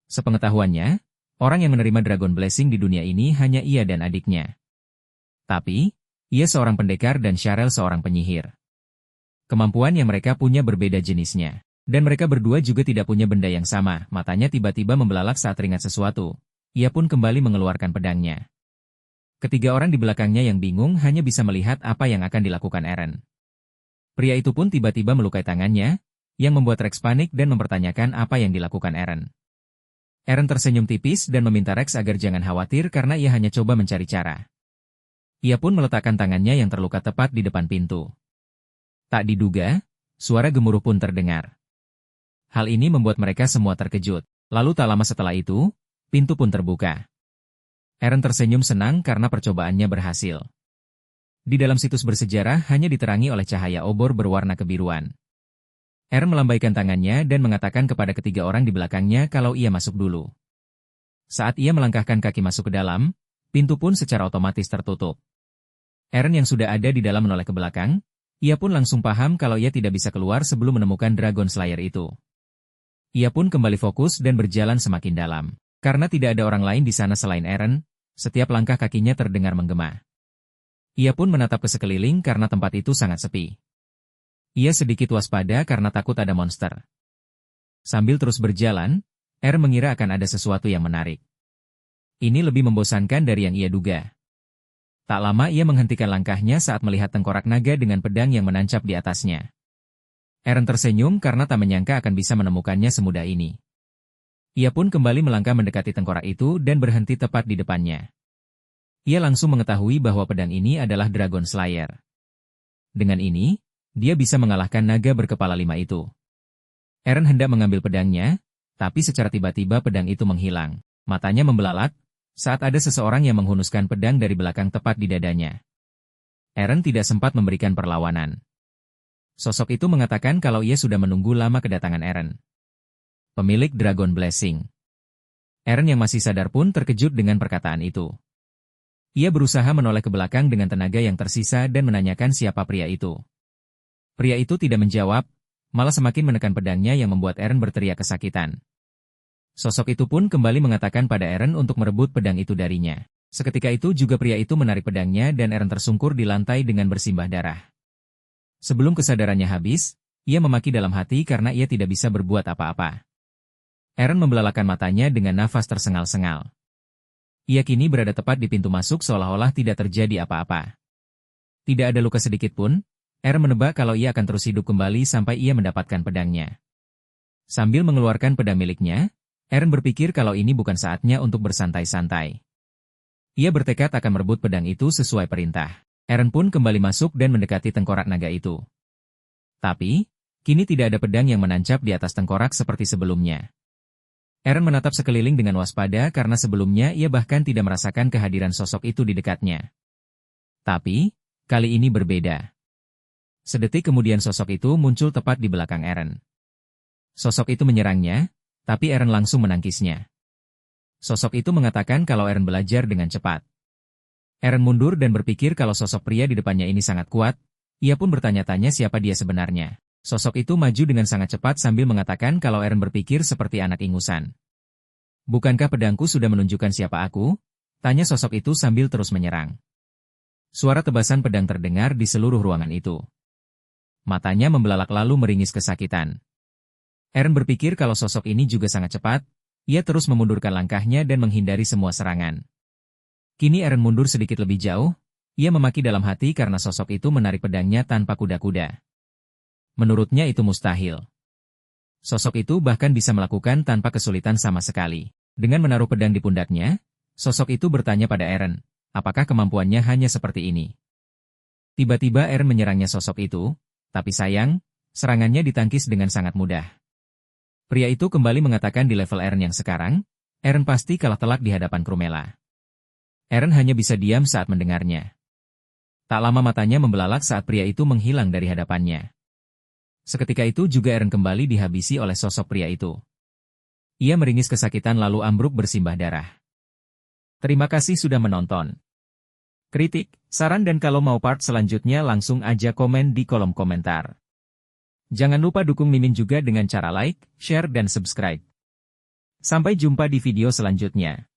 Sepengetahuannya, orang yang menerima Dragon Blessing di dunia ini hanya ia dan adiknya. Tapi, ia seorang pendekar dan Cheryl seorang penyihir. Kemampuan yang mereka punya berbeda jenisnya. Dan mereka berdua juga tidak punya benda yang sama, matanya tiba-tiba membelalak saat teringat sesuatu. Ia pun kembali mengeluarkan pedangnya. Ketiga orang di belakangnya yang bingung hanya bisa melihat apa yang akan dilakukan Eren. Pria itu pun tiba-tiba melukai tangannya, yang membuat Rex panik dan mempertanyakan apa yang dilakukan Eren. Eren tersenyum tipis dan meminta Rex agar jangan khawatir karena ia hanya coba mencari cara. Ia pun meletakkan tangannya yang terluka tepat di depan pintu. Tak diduga, suara gemuruh pun terdengar. Hal ini membuat mereka semua terkejut. Lalu tak lama setelah itu, pintu pun terbuka. Eren tersenyum senang karena percobaannya berhasil. Di dalam situs bersejarah hanya diterangi oleh cahaya obor berwarna kebiruan. Eren melambaikan tangannya dan mengatakan kepada ketiga orang di belakangnya kalau ia masuk dulu. Saat ia melangkahkan kaki masuk ke dalam, pintu pun secara otomatis tertutup. Eren yang sudah ada di dalam menoleh ke belakang, ia pun langsung paham kalau ia tidak bisa keluar sebelum menemukan Dragon Slayer itu. Ia pun kembali fokus dan berjalan semakin dalam. Karena tidak ada orang lain di sana selain Eren, setiap langkah kakinya terdengar menggema. Ia pun menatap ke sekeliling karena tempat itu sangat sepi. Ia sedikit waspada karena takut ada monster. Sambil terus berjalan, Eren mengira akan ada sesuatu yang menarik. Ini lebih membosankan dari yang ia duga. Tak lama ia menghentikan langkahnya saat melihat tengkorak naga dengan pedang yang menancap di atasnya. Eren tersenyum karena tak menyangka akan bisa menemukannya semudah ini. Ia pun kembali melangkah mendekati tengkorak itu dan berhenti tepat di depannya. Ia langsung mengetahui bahwa pedang ini adalah Dragon Slayer. Dengan ini, dia bisa mengalahkan naga berkepala 5 itu. Eren hendak mengambil pedangnya, tapi secara tiba-tiba pedang itu menghilang. Matanya membelalak, saat ada seseorang yang menghunuskan pedang dari belakang tepat di dadanya. Eren tidak sempat memberikan perlawanan. Sosok itu mengatakan kalau ia sudah menunggu lama kedatangan Eren. Pemilik Dragon Blessing. Eren yang masih sadar pun terkejut dengan perkataan itu. Ia berusaha menoleh ke belakang dengan tenaga yang tersisa dan menanyakan siapa pria itu. Pria itu tidak menjawab, malah semakin menekan pedangnya yang membuat Eren berteriak kesakitan. Sosok itu pun kembali mengatakan pada Eren untuk merebut pedang itu darinya. Seketika itu juga pria itu menarik pedangnya dan Eren tersungkur di lantai dengan bersimbah darah. Sebelum kesadarannya habis, ia memaki dalam hati karena ia tidak bisa berbuat apa-apa. Eren membelalakan matanya dengan nafas tersengal-sengal. Ia kini berada tepat di pintu masuk seolah-olah tidak terjadi apa-apa. Tidak ada luka sedikit pun, Eren menebak kalau ia akan terus hidup kembali sampai ia mendapatkan pedangnya. Sambil mengeluarkan pedang miliknya, Eren berpikir kalau ini bukan saatnya untuk bersantai-santai. Ia bertekad akan merebut pedang itu sesuai perintah. Eren pun kembali masuk dan mendekati tengkorak naga itu. Tapi, kini tidak ada pedang yang menancap di atas tengkorak seperti sebelumnya. Eren menatap sekeliling dengan waspada karena sebelumnya ia bahkan tidak merasakan kehadiran sosok itu di dekatnya. Tapi, kali ini berbeda. Sedetik kemudian sosok itu muncul tepat di belakang Eren. Sosok itu menyerangnya, tapi Eren langsung menangkisnya. Sosok itu mengatakan kalau Eren belajar dengan cepat. Eren mundur dan berpikir kalau sosok pria di depannya ini sangat kuat, ia pun bertanya-tanya siapa dia sebenarnya. Sosok itu maju dengan sangat cepat sambil mengatakan kalau Eren berpikir seperti anak ingusan. Bukankah pedangku sudah menunjukkan siapa aku? Tanya sosok itu sambil terus menyerang. Suara tebasan pedang terdengar di seluruh ruangan itu. Matanya membelalak lalu meringis kesakitan. Eren berpikir kalau sosok ini juga sangat cepat, ia terus memundurkan langkahnya dan menghindari semua serangan. Kini Eren mundur sedikit lebih jauh, ia memaki dalam hati karena sosok itu menarik pedangnya tanpa kuda-kuda. Menurutnya itu mustahil. Sosok itu bahkan bisa melakukan tanpa kesulitan sama sekali. Dengan menaruh pedang di pundaknya, sosok itu bertanya pada Eren, apakah kemampuannya hanya seperti ini? Tiba-tiba Eren menyerangnya sosok itu, tapi sayang, serangannya ditangkis dengan sangat mudah. Pria itu kembali mengatakan di level Eren yang sekarang, Eren pasti kalah telak di hadapan Krumela. Eren hanya bisa diam saat mendengarnya. Tak lama matanya membelalak saat pria itu menghilang dari hadapannya. Seketika itu juga Eren kembali dihabisi oleh sosok pria itu. Ia meringis kesakitan lalu ambruk bersimbah darah. Terima kasih sudah menonton. Kritik, saran dan kalau mau part selanjutnya langsung aja komen di kolom komentar. Jangan lupa dukung Mimin juga dengan cara like, share dan subscribe. Sampai jumpa di video selanjutnya.